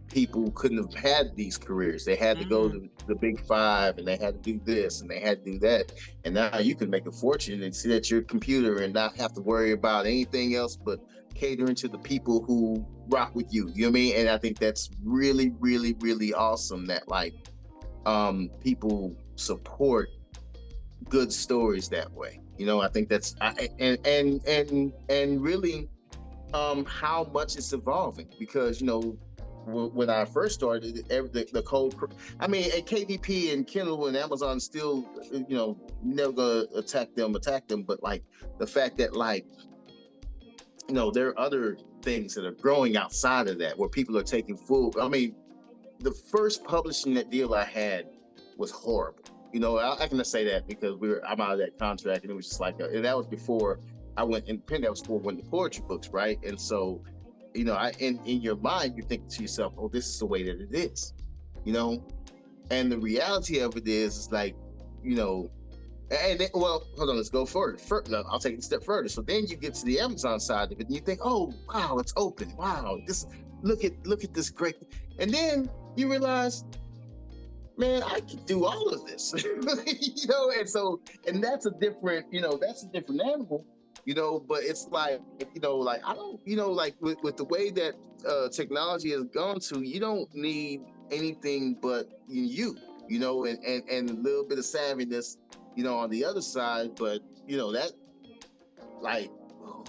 people couldn't have had these careers. They had to go to the big five, and they had to do this, and they had to do that. And now you can make a fortune and sit at your computer and not have to worry about anything else but catering to the people who rock with you. You know what I mean? And I think that's really, really, really awesome that like people support good stories that way. I think that's and really how much it's evolving, because when I first started, the cold, and KDP and Kindle and Amazon still, never gonna attack them, but like the fact that like, there are other things that are growing outside of that where people are taking full. The first publishing that deal I had was horrible. I can just say that because I'm out of that contract, and it was just like, and that was before I went independent. That was before when the poetry books, right? And so. In your mind, you think to yourself, oh, this is the way that it is, and the reality of it is like, and then, well, hold on, let's go further. No, I'll take it a step further. So then you get to the Amazon side of it, and you think, oh, wow, it's open. Wow, look at this great, and then you realize, man, I can do all of this, and that's a different animal. But it's like, like I don't, like with the way that technology has gone to, you don't need anything but you, and a little bit of savviness, on the other side. But that, like,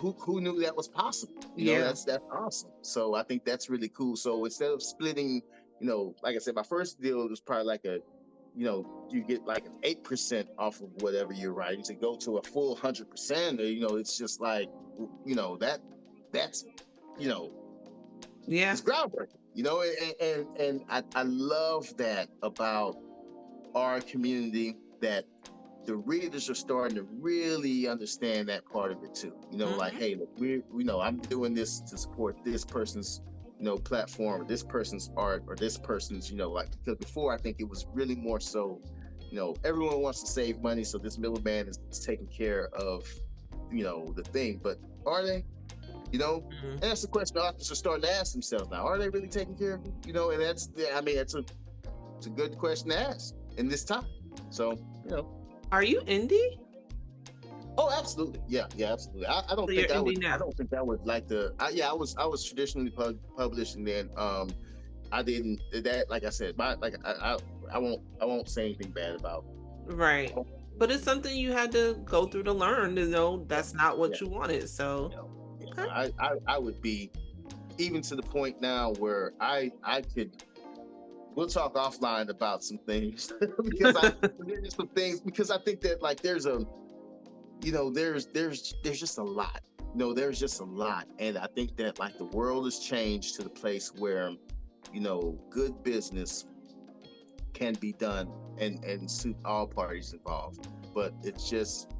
who knew that was possible? That's awesome. So I think that's really cool. So instead of splitting, like I said, my first deal was probably like you get like an 8% off of whatever you're writing. To go to a full 100%, it's just like, that's it's groundbreaking, and I love that about our community, that the readers are starting to really understand that part of it too. Like, hey, look, I'm doing this to support this person's platform, or this person's art, or this person's, like, because before I think it was really more so, everyone wants to save money, so this middleman is taking care of, the thing. But are they? You know, Mhm. and that's the question authors are starting to ask themselves now: are they really taking care of you? You know, and that's I mean, it's a good question to ask in this time. So you know. Are you indie? Oh, absolutely. Yeah, yeah, absolutely. I So don't you're think I would. indie I now. don't think I would like to. Yeah, I was traditionally published, and then I didn't that. Like I said, I won't say anything bad about. Right. But it's something you had to go through to learn to know Yeah, that's not yeah, what you wanted. So, you know, yeah. okay. I would be even to the point now where I could. We'll talk offline about some things because there's some things because I think that like there's a there's just a lot. There's just a lot, and I think that like the world has changed to the place where good business can be done and suit all parties involved. But it's just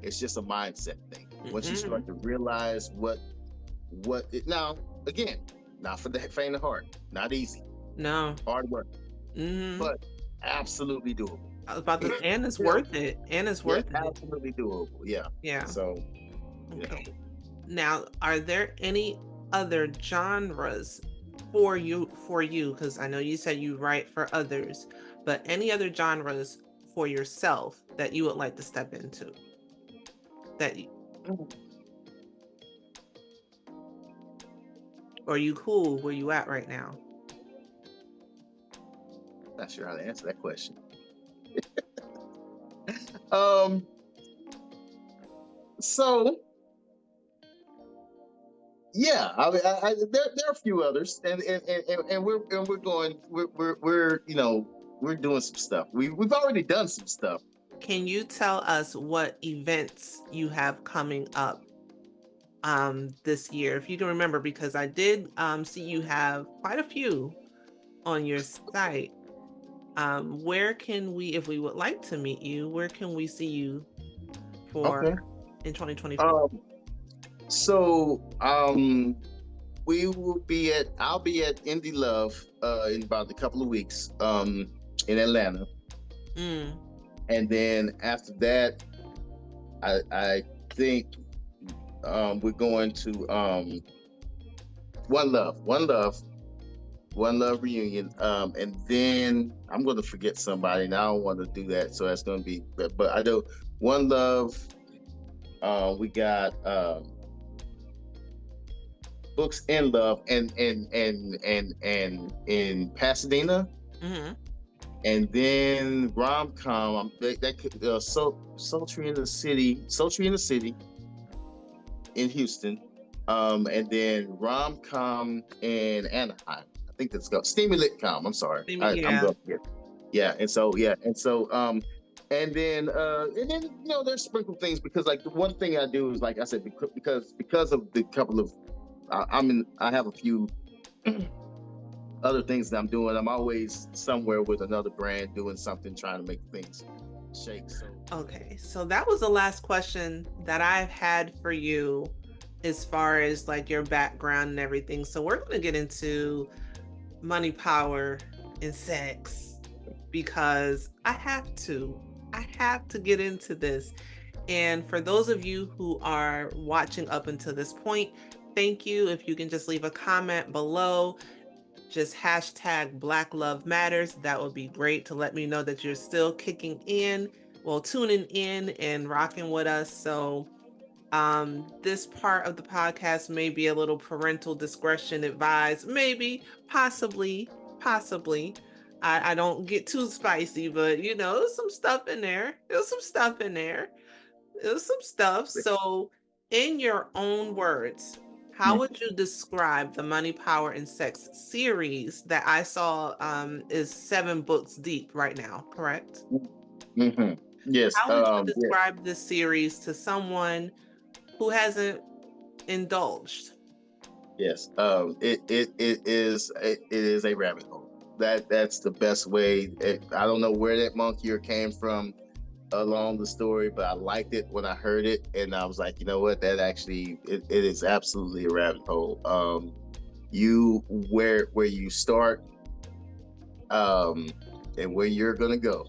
a mindset thing. Once you Hmm. start to realize what it now again, not for the faint of heart, not easy, No. hard work, Hmm. but absolutely doable. I was about to, and it's You know, worth it. And it's yeah, worth it. absolutely doable. Yeah. Yeah. So, you know. Okay. Now, are there any other genres for you? Because I know you said you write for others, but any other genres for yourself that you would like to step into? That you, or you cool where you at right now? Not sure how to answer that question. Um, so yeah, I mean, there are a few others, and we're doing some stuff. We've already done some stuff. Can you tell us what events you have coming up this year? If you can remember, because I did see you have quite a few on your site. Where can we, if we would like to meet you, where can we see you for Okay. in 2024? Um, so I'll be at Indie Love in about a couple of weeks in Atlanta, Mm, and then after that, I think we're going to One Love reunion. And then I'm going to forget somebody, and I don't want to do that. So that's going to be, but I know One Love. We got Books in Love and in Pasadena, hmm. and then rom com. That could Sultry in the City in Houston, and then rom com in Anaheim. I think that's called Steamy Lit Com. I'm sorry, I'm Yeah. going here. Yeah, and then there's sprinkled things because like the one thing I do is like I said because of the couple of I have a few other things that I'm doing. I'm always somewhere with another brand doing something, trying to make things shake. So Okay. So that was the last question that I've had for you as far as like your background and everything. So we're going to get into money, power, and sex because I have to. I have to get into this. And for those of you who are watching up until this point, thank you. If you can just leave a comment below, just hashtag Black Love Matters. That would be great to let me know that you're still kicking in, well, tuning in and rocking with us. So, this part of the podcast may be a little parental discretion advised, maybe, possibly. I don't get too spicy, but there's some stuff in there. There's some stuff in there. There's some stuff. So, in your own words, how would you describe the Money, Power, and Sex series that I saw is 7 books deep right now, correct? mm-hmm. Yes, How would you yeah, describe this series to someone who hasn't indulged? yes. It is a rabbit hole. That's the best way. I don't know where that monkey came from along the story, but I liked it when I heard it, and I was like, you know what? That actually it is absolutely a rabbit hole. You where you start, um, and where you're gonna go.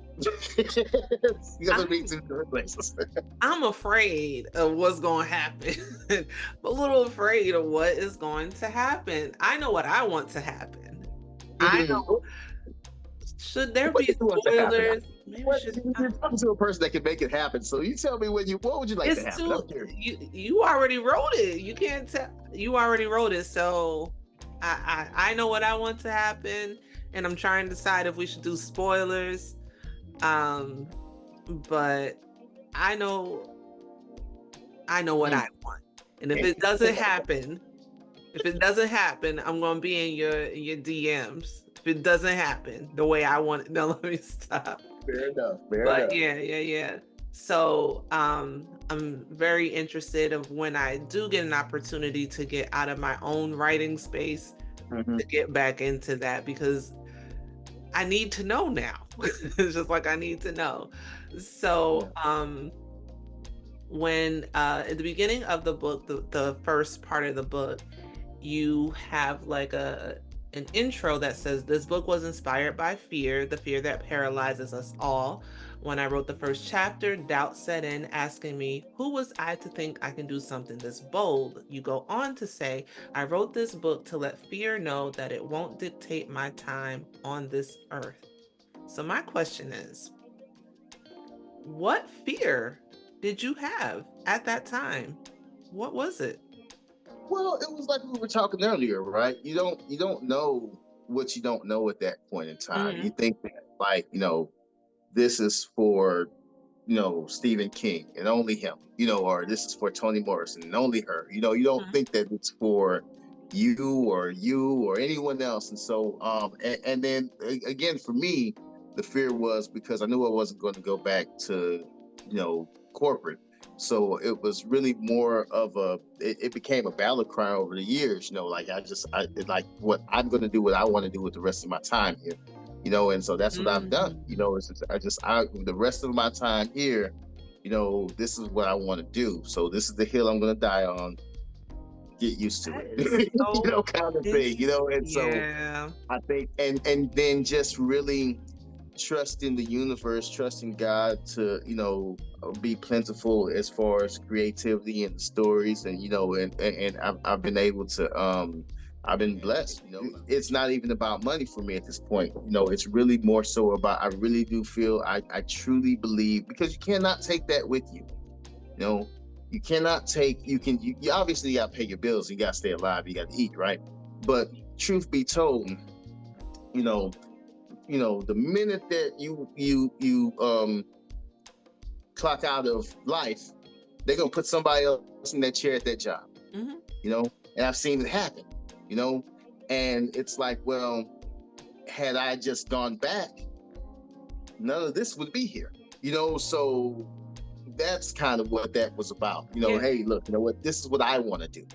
You're gonna be two different places. I'm afraid of what's going to happen. I'm a little afraid of what is going to happen. I know what I want to happen. I know. Should there What be do you want to happen? spoilers? Maybe You're talking to a person that can make it happen. So you tell me what would you like to it's happen? I'm too. curious. You already wrote it. You can't tell. You already wrote it. So I know what I want to happen, and I'm trying to decide if we should do spoilers. But I know what I want, and if it doesn't happen, I'm gonna be in your DMs. If it doesn't happen the way I want it, no, let me stop. Fair enough. But yeah. So I'm very interested of when I do get an opportunity to get out of my own writing space to get back into that, because I need to know now. It's just like I need to know. So when at the beginning of the book, the first part of the book, you have like an intro that says, this book was inspired by fear, the fear that paralyzes us all. When I wrote the first chapter, doubt set in, asking me, who was I to think I can do something this bold? You go on to say, I wrote this book to let fear know that it won't dictate my time on this earth. So my question is, what fear did you have at that time? What was it? Well, it was like we were talking earlier, right? You don't know what you don't know at that point in time. You think that, like, this is for, Stephen King and only him, or this is for Toni Morrison and only her. You don't think that it's for you or anyone else. And so, and then again, for me, the fear was because I knew I wasn't going to go back to, corporate. So it was really more of it became a battle cry over the years, like like what I'm going to do, what I want to do with the rest of my time here, and so that's what I've done. It's just, the rest of my time here, this is what I want to do. So this is the hill I'm going to die on. Get used to it, so kind of thing, and so I think, and then just really trusting the universe, trusting God to, be plentiful as far as creativity and stories, and I've been able to I've been blessed. It's not even about money for me at this point. It's really more so about, I really do feel, I truly believe, because you cannot take that with you. You cannot take, you obviously got to pay your bills, you got to stay alive, you got to eat, right? But truth be told, the minute that you clock out of life, they're gonna put somebody else in that chair at that job. And I've seen it happen, and it's like, well, had I just gone back, none of this would be here, so that's kind of what that was about. Hey, look, what, this is what I want to do,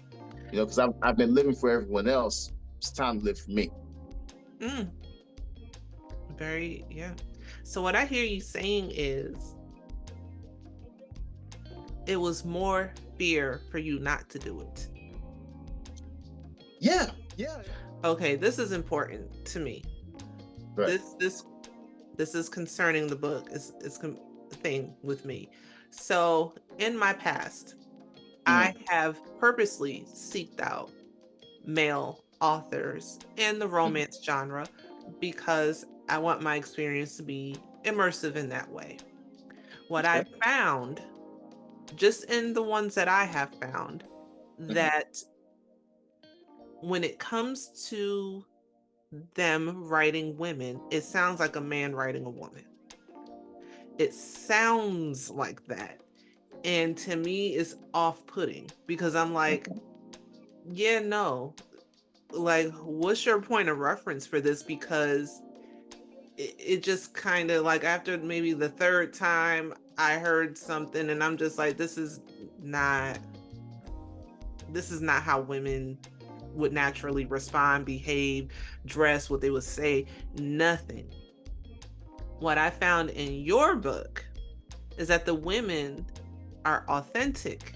because I've been living for everyone else. It's time to live for me. So what I hear you saying is, it was more fear for you not to do it. Yeah. Okay, this is important to me. Right. This is concerning the book. It's a thing with me. So in my past, I have purposely seeked out male authors in the romance genre because I want my experience to be immersive in that way. What I found, just in the ones that I have found, that when it comes to them writing women, it sounds like a man writing a woman. It sounds like that. And to me, it's off-putting, because I'm like, yeah, no. Like, what's your point of reference for this? Because it just kind of, like, after maybe the third time I heard something, and I'm just like, this is not how women would naturally respond, behave, dress, what they would say, nothing. What I found in your book is that the women are authentic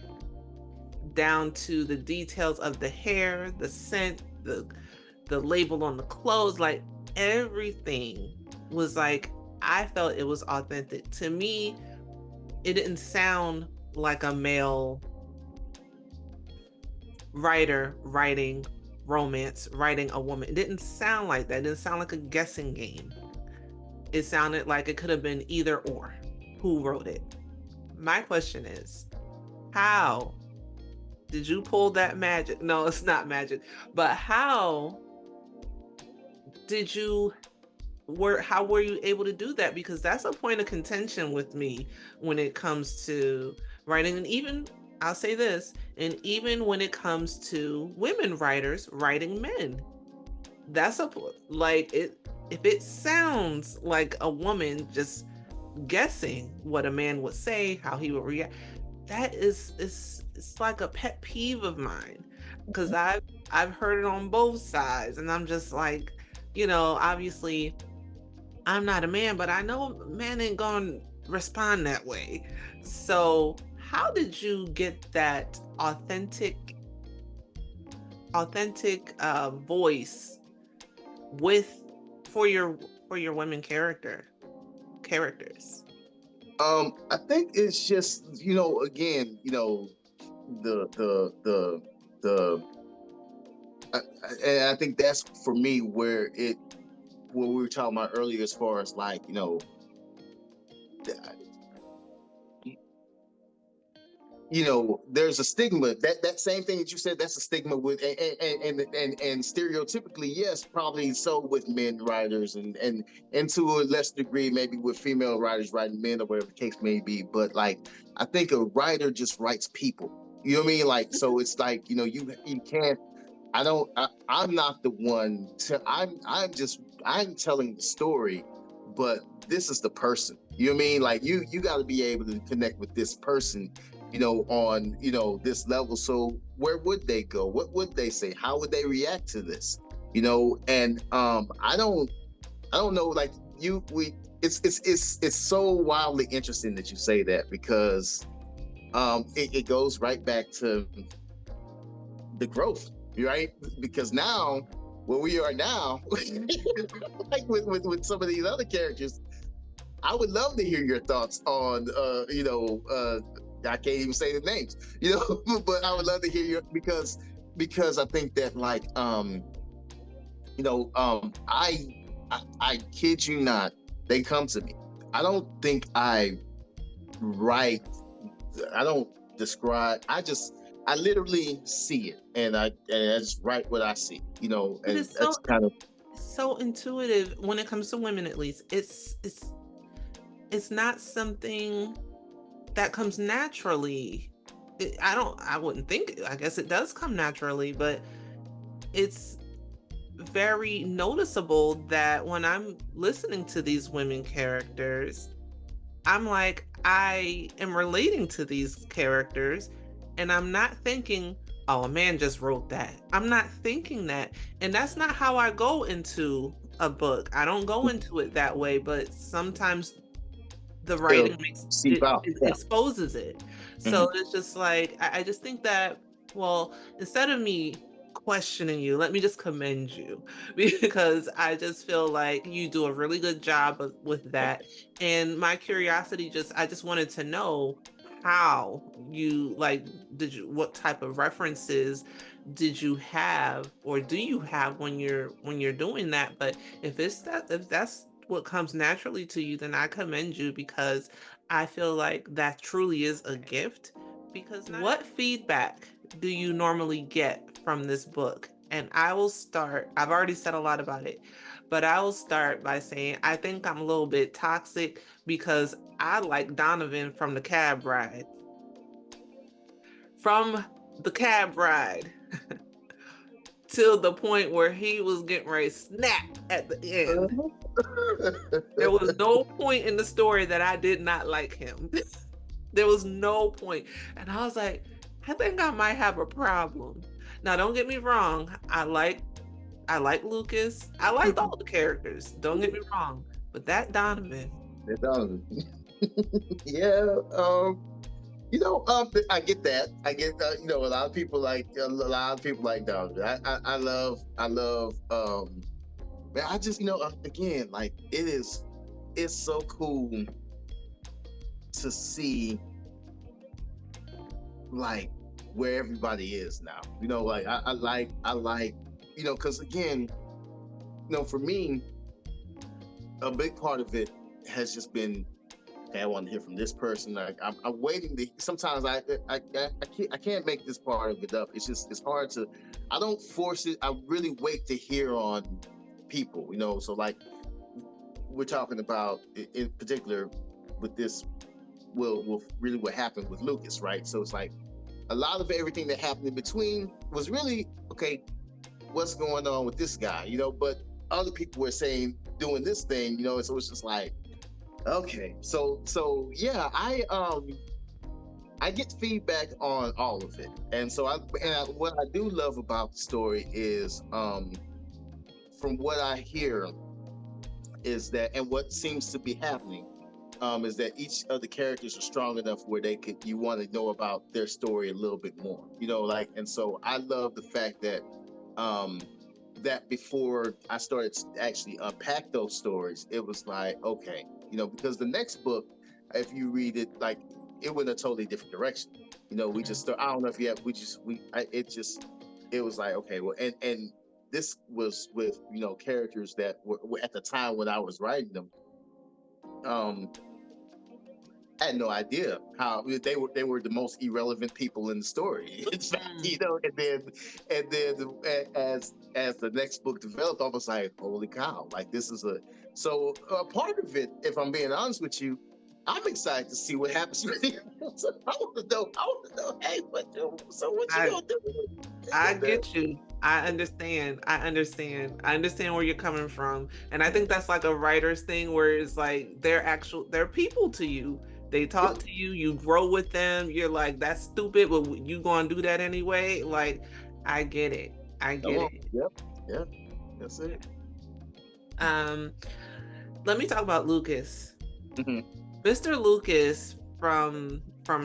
down to the details of the hair, the scent, the label on the clothes, like everything was like, I felt it was authentic. To me, it didn't sound like a male writer writing romance, writing a woman. It didn't sound like that. It didn't sound like a guessing game. It sounded like it could have been either or who wrote it. My question is, how did you pull that magic? No, it's not magic, but how did you how were you able to do that? Because that's a point of contention with me when it comes to writing. And even, I'll say this, and even when it comes to women writers writing men, that's a like it if it sounds like a woman just guessing what a man would say, how he would react, that is it's like a pet peeve of mine, because I've heard it on both sides, and I'm just like, obviously I'm not a man, but I know man ain't gonna respond that way. So how did you get that authentic voice with for your women characters? I think it's just, again, the and I think that's for me where what we were talking about earlier, as far as like, there's a stigma, that same thing that you said, that's a stigma with, and stereotypically, yes, probably so with men writers, and to a less degree maybe with female writers writing men, or whatever the case may be. But like, I think a writer just writes people, you know what I mean? Like, so it's like, you can't, I'm not the one to, I'm telling the story, but this is the person, you know what I mean? Like, you got to be able to connect with this person, on, this level. So where would they go? What would they say? How would they react to this? And I don't know, like, it's so wildly interesting that you say that, because it goes right back to the growth, right? Because now, where we are now, like with some of these other characters, I would love to hear your thoughts on, I can't even say the names, but I would love to hear your, because I think that, like, I kid you not, they come to me. I don't think I write, I don't describe, I literally see it, and I just write what I see, and It's that's kind of so intuitive when it comes to women, at least. It's not something that comes naturally. I wouldn't think, I guess it does come naturally, but it's very noticeable that when I'm listening to these women characters, I'm like, I am relating to these characters, and I'm not thinking, oh, a man just wrote that. I'm not thinking that. And that's not how I go into a book. I don't go into it that way, but sometimes the writing seep out. it exposes it. So it's just like, I just think that, well, instead of me questioning you, let me just commend you, because I just feel like you do a really good job with that. And my curiosity, I just wanted to know how you, like, what type of references did you have, or do you have when you're doing that? But if that's what comes naturally to you, then I commend you, because I feel like that truly is a gift. Because what feedback do you normally get from this book? And I will start, I've already said a lot about it, but I will start by saying I think I'm a little bit toxic, because I like Donovan from the cab ride. From the cab ride till the point where he was getting ready to snap at the end. There was no point in the story that I did not like him. There was no point. And I was like, I think I might have a problem. Now, don't get me wrong. I like Lucas. I liked all the characters. Don't get me wrong. But that Donovan. Yeah. I get that. I get a lot of people like Donovan. I love man, I just, again, like it's so cool to see like where everybody is now. Like I like, because again, for me, a big part of it has just been, okay, I want to hear from this person. Like I'm waiting to. Sometimes I can't make this part of it up. It's hard to. I don't force it. I really wait to hear on people. So like we're talking about in particular with this. Will really what happened with Lucas, right? So it's like a lot of everything that happened in between was really okay. What's going on with this guy? But other people were saying doing this thing. So it's just like. Okay, so yeah, I get feedback on all of it, and so what I do love about the story is from what I hear is that, and what seems to be happening, is that each of the characters are strong enough where you want to know about their story a little bit more, like, and so I love the fact that um that before I started to actually unpack those stories, it was like, okay, because the next book, if you read it, like it went a totally different direction. We just start, I don't know if you have, it was like, okay, well, and this was with, characters that were at the time when I was writing them. Um, I had no idea how they were the most irrelevant people in the story. In fact, and then as the next book developed, I was like, holy cow! Like this is a part of it. If I'm being honest with you, I'm excited to see what happens with him. So I want to know. I want to know. Hey, so what you gonna do? I get you. I understand. I understand where you're coming from. And I think that's like a writer's thing where it's like they're people to you. They talk to you, you grow with them. You're like, that's stupid, but you gonna do that anyway. Like, I get it. I get it. Yep. That's it. Um, let me talk about Lucas. Mhm. Mr. Lucas from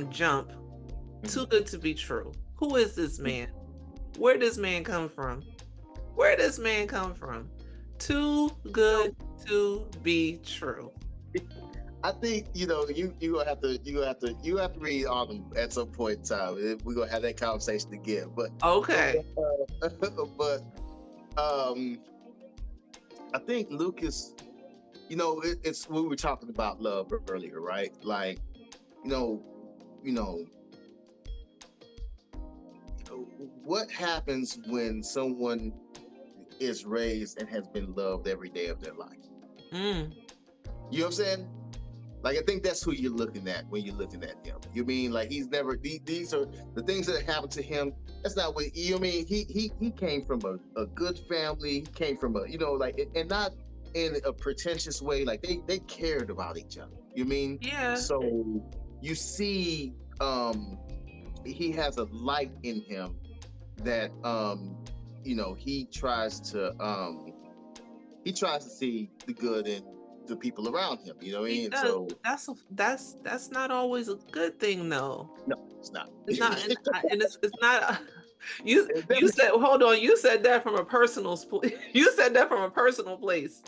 Jump, Too Good to Be True. Who is this man? Where does man come from? Where does man come from? Too good to be true. I think you gonna have to read on them at some point in time. We're gonna have that conversation again. But Okay. but I think Lucas, it's we were talking about love earlier, right? Like, you know, you know, what happens when someone is raised and has been loved every day of their life? Mm. You know what I'm saying? Like, I think that's who you're looking at when you're looking at him. You mean like he's never these are the things that happened to him. That's not what you mean. He came from a good family. He came from and not in a pretentious way. Like they cared about each other. You mean? Yeah. So you see, he has a light in him that he tries to see the good in the people around him. You know what I mean? So That's not always a good thing though. no, it's not. It's not, and it's not. You It's you definitely said, hold on. You said that from a personal you said that from a personal place.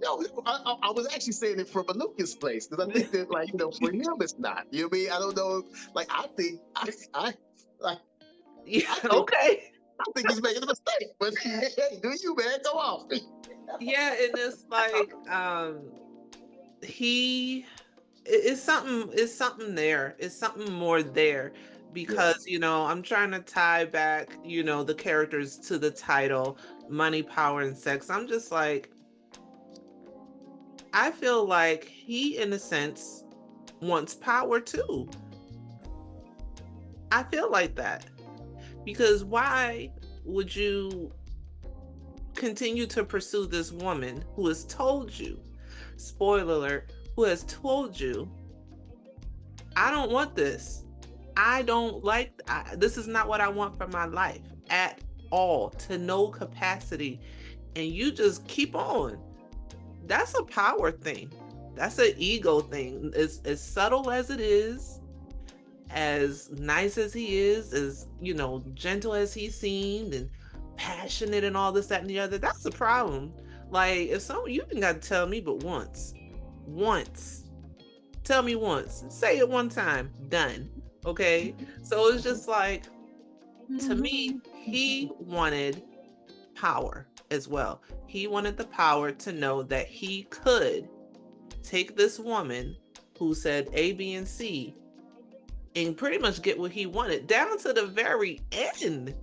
no. I was actually saying it from a Lucas place because I think that, like, for him it's not. You know what I mean? I don't know. Like, I think like Yeah. I think Okay. I think he's making a mistake. But hey, do you, man? Go off. Yeah, and it's like he it's something there. It's something more there because I'm trying to tie back, the characters to the title, money, power, and sex. I'm just like, I feel like he, in a sense, wants power too. I feel like that because why would you continue to pursue this woman who has told you, spoiler alert, who has told you, I don't want this. I don't like, this is not what I want for my life at all, to no capacity. And you just keep on. That's a power thing. That's an ego thing. As subtle as it is, as nice as he is, as, gentle as he seemed and passionate and all this, that, and the other, that's a problem. Like, if some you didn't got to tell me but once, tell me once, say it one time, done. Okay, so it's just like, to me, he wanted power as well. He wanted the power to know that he could take this woman who said A, B, and C and pretty much get what he wanted down to the very end.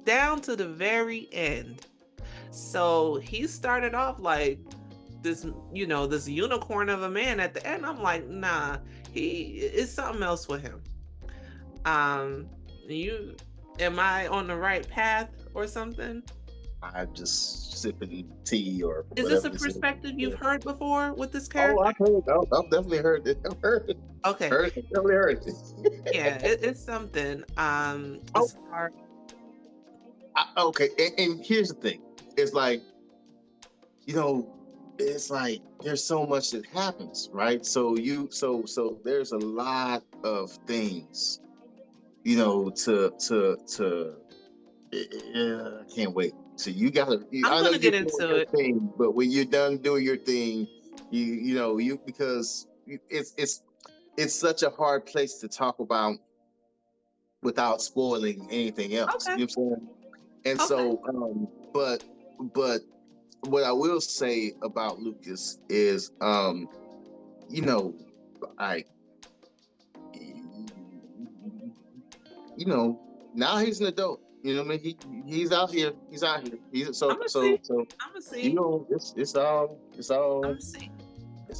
Down to the very end. So he started off like this, this unicorn of a man at the end. I'm like, nah, it's something else with him. You am I on the right path or something? I'm just sipping tea or Is whatever. this a perspective you've heard before with this Oh, character? I've heard. I've definitely heard it. I've heard it. Okay. Definitely heard it. Yeah, it's something. As far. Okay, and here's the thing. It's like, it's like there's so much that happens, right? So there's a lot of things, I can't wait. So you gotta. I'm gonna get into it. Thing, but when you're done doing your thing, because it's such a hard place to talk about without spoiling anything else. Okay. You know what I'm saying? And so, but what I will say about Lucas is, now he's an adult. You know what I mean? He's out here. He's out here. It's all. It's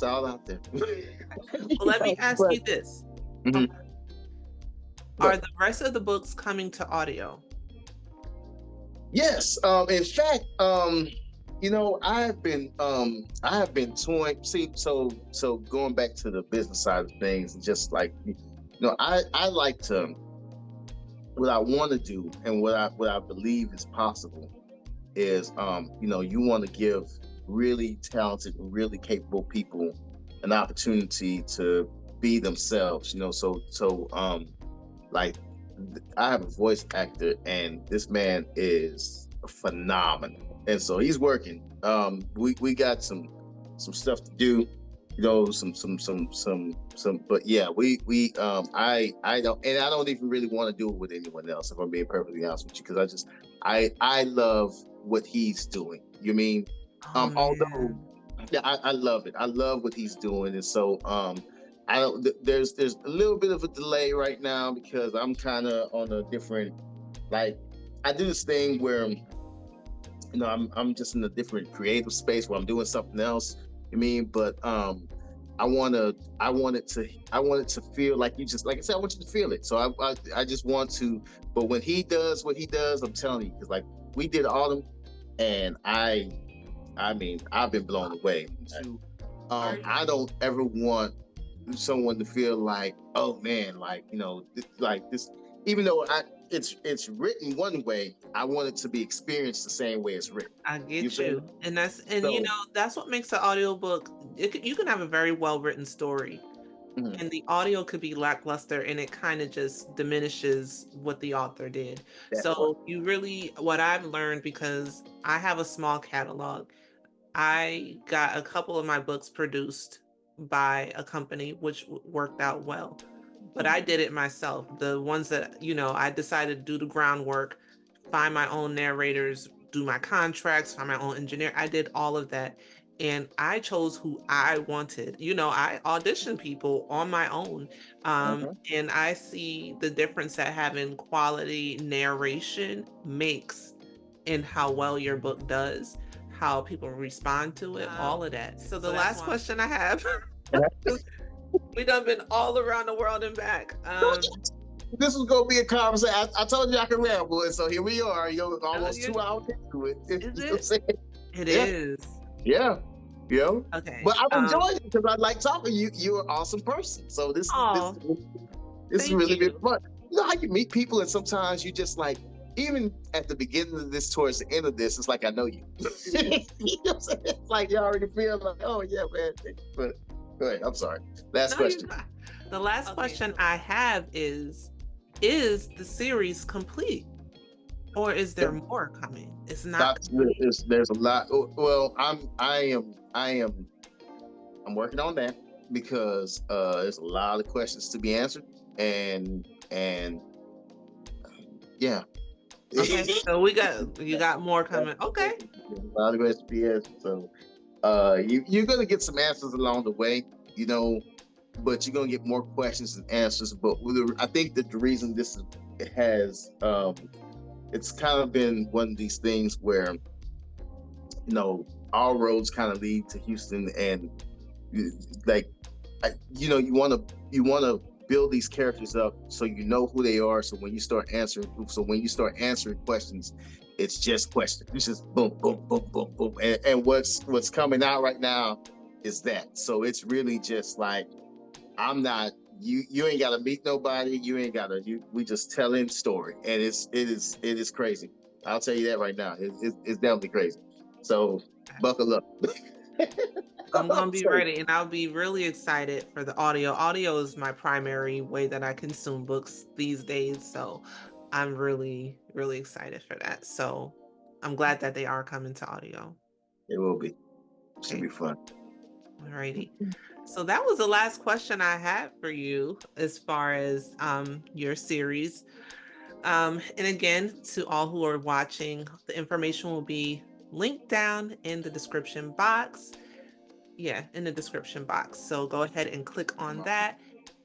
all out there. Well, let me ask you this: Are the rest of the books coming to audio? Yes. In fact, I have been toying. See, so going back to the business side of things, just like, I like to. What I want to do and what I believe is possible is, you want to give really talented and really capable people an opportunity to be themselves. Like, I have a voice actor, and this man is phenomenal, and so he's working. We got some stuff to do. But yeah, I don't even really want to do it with anyone else, if I'm being perfectly honest with you, because I love what he's doing. You mean, although, yeah, I love it. I love what he's doing, and so there's a little bit of a delay right now because I'm kind of on a different, like, I do this thing where, I'm just in a different creative space where I'm doing something else. You mean, but I want it to feel like like I said, I want you to feel it. So I just want to. But when he does what he does, I'm telling you, because like we did Autumn, and I mean, I've been blown away. I don't ever want someone to feel like, oh man, like, like this, even though it's written one way, I want it to be experienced the same way it's written. I get you. And that's what makes the audiobook. You can have a very well written story, and the audio could be lackluster, and it kind of just diminishes what the author did. What I've learned, because I have a small catalog, I got a couple of my books produced by a company, which worked out well. But I did it myself. The ones that, I decided to do the groundwork, find my own narrators, do my contracts, find my own engineer. I did all of that. And I chose who I wanted. I auditioned people on my own. And I see the difference that having quality narration makes in how well your book does, how people respond to it, all of that. So the last question I have, we done been all around the world and back. This was gonna be a conversation. I told you I can ramble, and so here we are. Almost 2 hours into it. It is. Yeah. Okay. But I'm enjoying it because I like talking. You're an awesome person. So this is really been fun. You know how you meet people, and sometimes you just like, even at the beginning of this, towards the end of this, it's like I know you. You know what I'm saying? It's like you already feel like, oh yeah, man. But go ahead. I'm sorry. Last question. The last question I have is the series complete? Or is there more coming? It's not. There's a lot. Well, I'm working on that because there's a lot of questions to be answered, and yeah. Okay, so you got more coming. Okay. A lot of questions to be answered. So you're gonna get some answers along the way, but you're gonna get more questions and answers. But I think that the reason it has it's kind of been one of these things where all roads kind of lead to Houston, and like you want to build these characters up so you know who they are. So when you start answering questions, it's just questions. It's just boom, boom, boom, boom, boom, and what's coming out right now is that. So it's really just like I'm not. You ain't gotta meet nobody. You ain't gotta. We just telling story, and it is crazy. I'll tell you that right now. It's definitely crazy. So buckle up. I'm gonna be ready, and I'll be really excited for the audio. Audio is my primary way that I consume books these days, so I'm really, really excited for that. So I'm glad that they are coming to audio. It will be. Should be fun. Alrighty. So that was the last question I had for you as far as your series. And again, to all who are watching, the information will be linked down in the description box. Yeah, in the description box. So go ahead and click on that.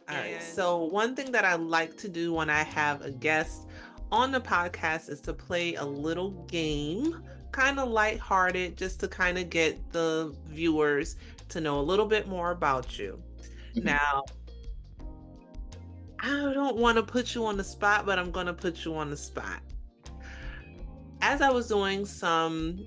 All right. So one thing that I like to do when I have a guest on the podcast is to play a little game, kind of lighthearted, just to kind of get the viewers to know a little bit more about you. Mm-hmm. Now, I don't want to put you on the spot, but I'm going to put you on the spot. As I was doing some,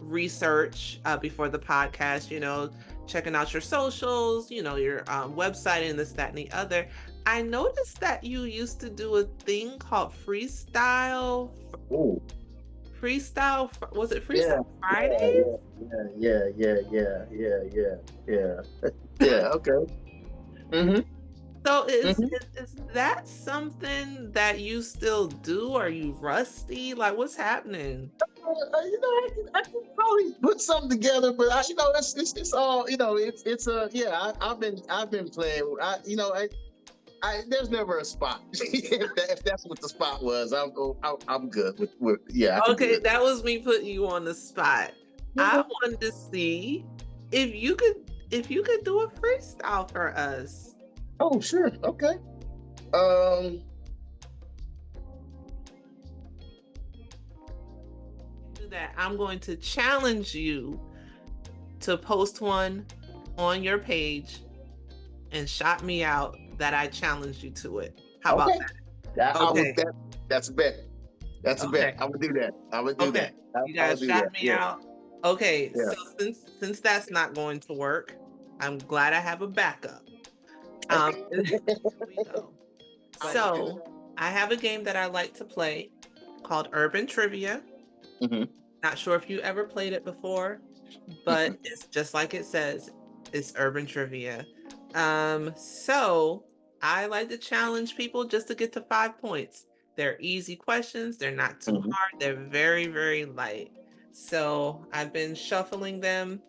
research before the podcast, checking out your socials, your website and this, that, and the other, I noticed that you used to do a thing called freestyle. Ooh. Freestyle, was it Freestyle Fridays? Yeah. Yeah, okay. Mm-hmm. So is that something that you still do? Are you rusty? Like, what's happening? I can probably put something together, but it's all I've been playing. There's never a spot. if that's what the spot was, I'm good with Okay, that was me putting you on the spot. Mm-hmm. I wanted to see if you could do a freestyle for us. Oh, sure. Okay. Do that. I'm going to challenge you to post one on your page and shout me out that I challenged you to it. How about that? That's a bet. That's a bet. I'm gonna do that. You guys shout me out. Okay. Yeah. So since that's not going to work, I'm glad I have a backup. Here we go. So I have a game that I like to play called Urban Trivia. Mm-hmm. Not sure if you ever played it before, but it's just like it says, it's Urban Trivia. So I like to challenge people just to get to 5 points. They're easy questions. They're not too hard. They're very, very light. So I've been shuffling them,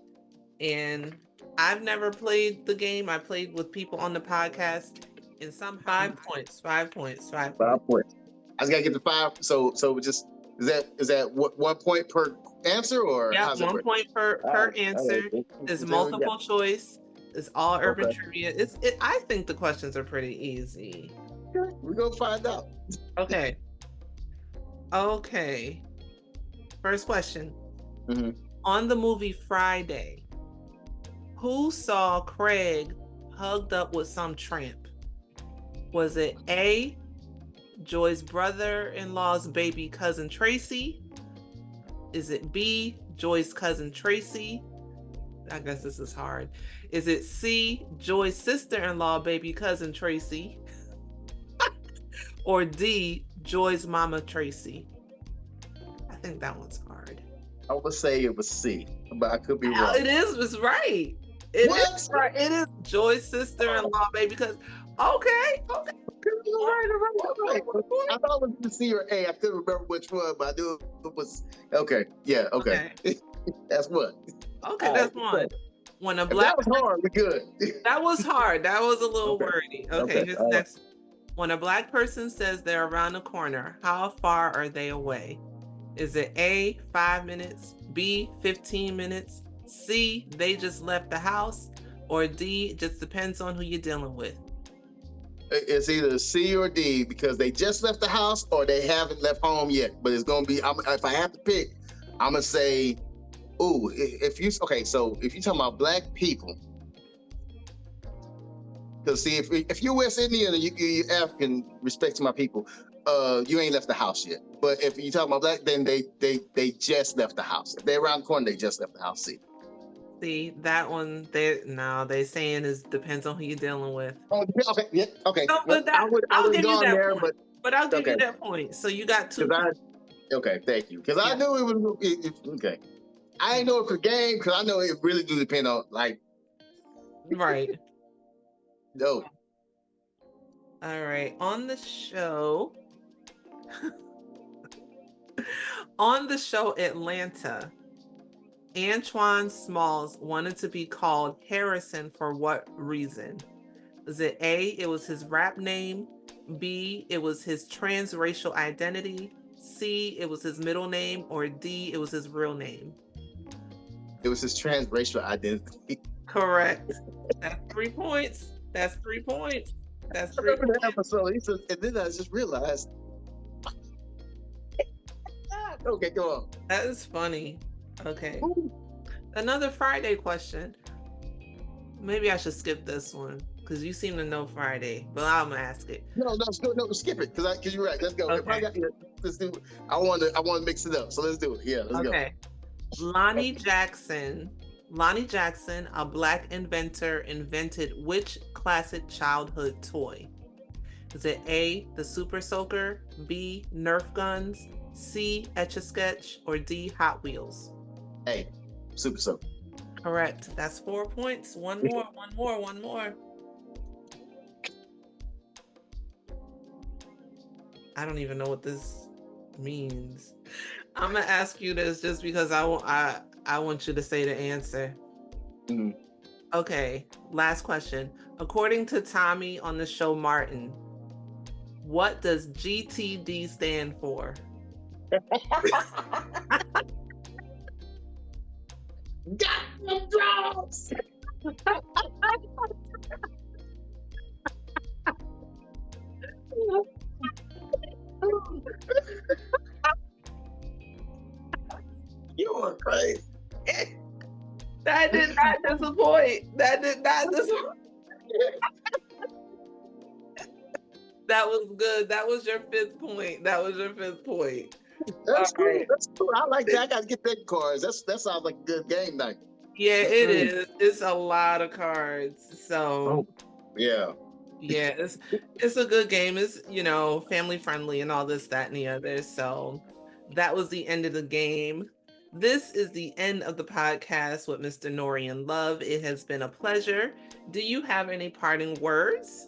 and I've never played the game. I played with people on the podcast, and some 5 points. I just gotta get to 5. So just is that 1 point per answer, or how's 1 point per answer? There's multiple choice. It's all urban trivia. I think the questions are pretty easy. Okay, we're gonna find out. Okay. First question. Mm-hmm. On the movie Friday, who saw Craig hugged up with some tramp? Was it A, Joy's brother-in-law's baby cousin Tracy? Is it B, Joy's cousin Tracy? I guess this is hard. Is it C, Joy's sister-in-law baby cousin Tracy? Or D, Joy's mama Tracy? I think that one's hard. I would say it was C, but I could be wrong. It's right. It is right. It is Joy's sister-in-law baby cousin. Okay. Right. I thought it was the C or A. I couldn't remember which one, but I knew it was okay. Yeah, okay. That's what. Okay, that's one. When a If black that was hard, we're good. That was hard. That was a little Okay. wordy. Okay, here's the next. When a black person says they're around the corner, how far are they away? Is it A, 5 minutes, B, 15 minutes, C, they just left the house, or D, just depends on who you're dealing with? It's either C or D because they just left the house or they haven't left home yet. But it's gonna be. If I have to pick, I'm gonna say, ooh, so if you're talking about black people, because see, if you're West Indian and you're African, respect to my people, you ain't left the house yet. But if you're talking about black, then they just left the house. If they're around the corner, they just left the house. See, that one, they saying is depends on who you're dealing with. Oh, okay, yeah, okay. So, but I'll give you that point. But I'll give you that point. So you got 2 points. Okay, thank you. Because I knew it was okay. I didn't know it for game because I know it really do depend on right. No. All right. On the show Atlanta, Antoine Smalls wanted to be called Harrison for what reason? Is it A, it was his rap name, B, it was his transracial identity, C, it was his middle name, or D, it was his real name? It was his transracial identity. Correct. That's 3 points. That's 3 points. That's 3 points. The episode, he said, and then I just realized. Okay, go on. That is funny. Okay. Ooh. Another Friday question. Maybe I should skip this one because you seem to know Friday, but I'm gonna ask it. No, skip it because you're right. Let's go. Okay. Let's do it. I want to mix it up, so let's do it. Yeah, let's go. Okay. Lonnie Jackson, a black inventor, invented which classic childhood toy? Is it A, the Super Soaker, B, Nerf guns, C, Etch-a-Sketch, or D, Hot Wheels? A, Super Soaker. Correct. That's 4 points. One more. I don't even know what this means. I'm gonna ask you this just because I want you to say the answer. Mm-hmm. Okay, last question. According to Tommy on the show Martin, what does GTD stand for? Got them drugs. You are crazy. That did not disappoint. That was good. That was your 5th point. That's cool. Right. That's cool. I like that. I got to get that cards. That sounds like a good game night. Yeah, it is. It's a lot of cards. So yeah, it's a good game. It's family friendly and all this, that, and the other. So that was the end of the game. This is the end of the podcast with Mr. Norian Love. It has been a pleasure. Do you have any parting words?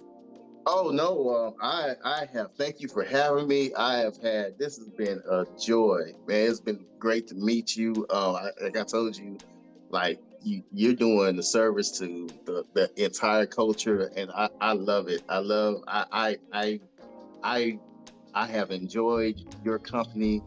Oh, no, I have. Thank you for having me. This has been a joy, man. It's been great to meet you. Like I told you, like you're doing the service to the entire culture, and I love it. I have enjoyed your company,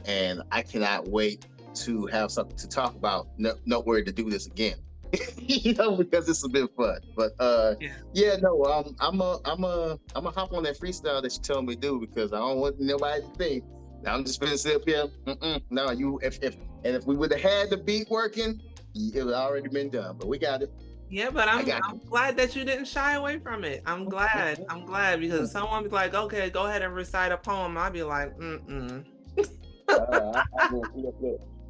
and I cannot wait to have something to talk about. Nowhere to do this again. Because this has been fun. But I'm a hop on that freestyle that you told me to do because I don't want nobody to think I'm just gonna sit up here. No, if we would have had the beat working, it would already been done. But we got it. Yeah, but I'm glad that you didn't shy away from it. I'm glad because someone be like, okay, go ahead and recite a poem. I'd be like,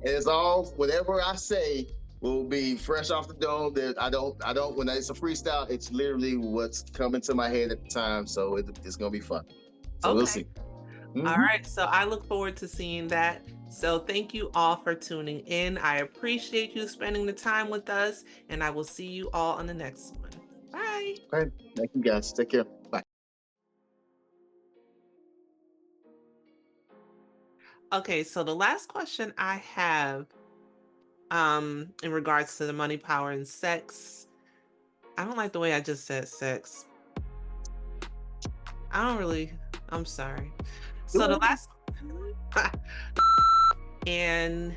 It's all whatever I say will be fresh off the dome. That I don't. When it's a freestyle, it's literally what's coming to my head at the time. So it's gonna be fun. So we'll see. Mm-hmm. All right. So I look forward to seeing that. So thank you all for tuning in. I appreciate you spending the time with us, and I will see you all on the next one. Bye. All right. Thank you guys. Take care. Bye. Okay, so the last question I have in regards to the money, power, and sex. I don't like the way I just said sex. I'm sorry. So the last and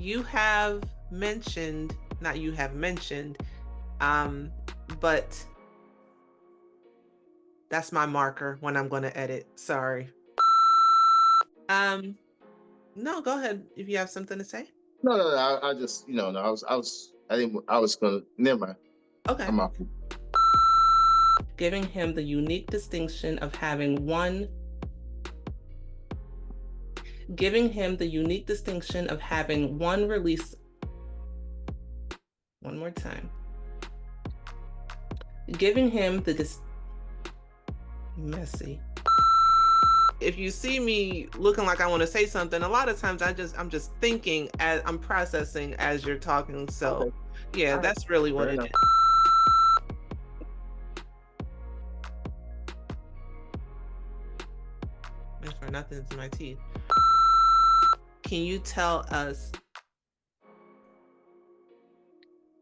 you have mentioned, not you have mentioned, but that's my marker when I'm going to edit. Sorry. No, go ahead if you have something to say. No. I just, no. I didn't. I was gonna. Never mind. Okay. I'm off. Giving him the unique distinction of having one. Giving him the unique distinction of having one release. One more time. Giving him the messy. If you see me looking like I want to say something, a lot of times I'm just thinking as I'm processing as you're talking. So Okay. yeah, All that's really what Fair it enough. is. And for nothing, it's my teeth. Can you tell us?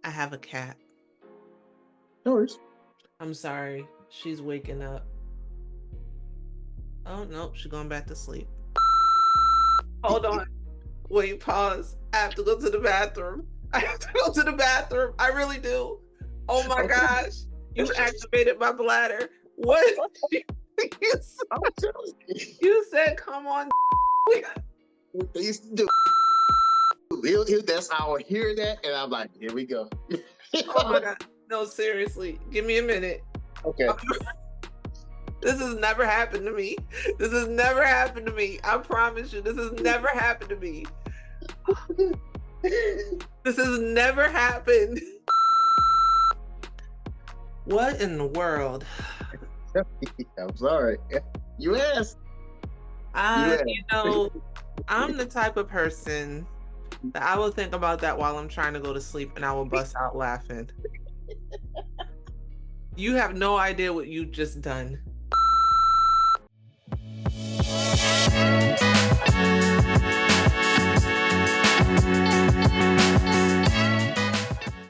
I have a cat. No worries. I'm sorry. She's waking up. Oh, no, she's going back to sleep. Hold on. Wait, pause. I have to go to the bathroom. I have to go to the bathroom. I really do. Oh my gosh. You activated my bladder. What? I'm telling you. You said, come on. He's do. That's how I hear that, and I'm like, here we go. Oh my God. No, seriously. Give me a minute. Okay. This has never happened to me. This has never happened to me. I promise you, this has never happened to me. This has never happened. What in the world? I'm sorry. You asked. You know, I'm the type of person that I will think about that while I'm trying to go to sleep and I will bust out laughing. You have no idea what you just done.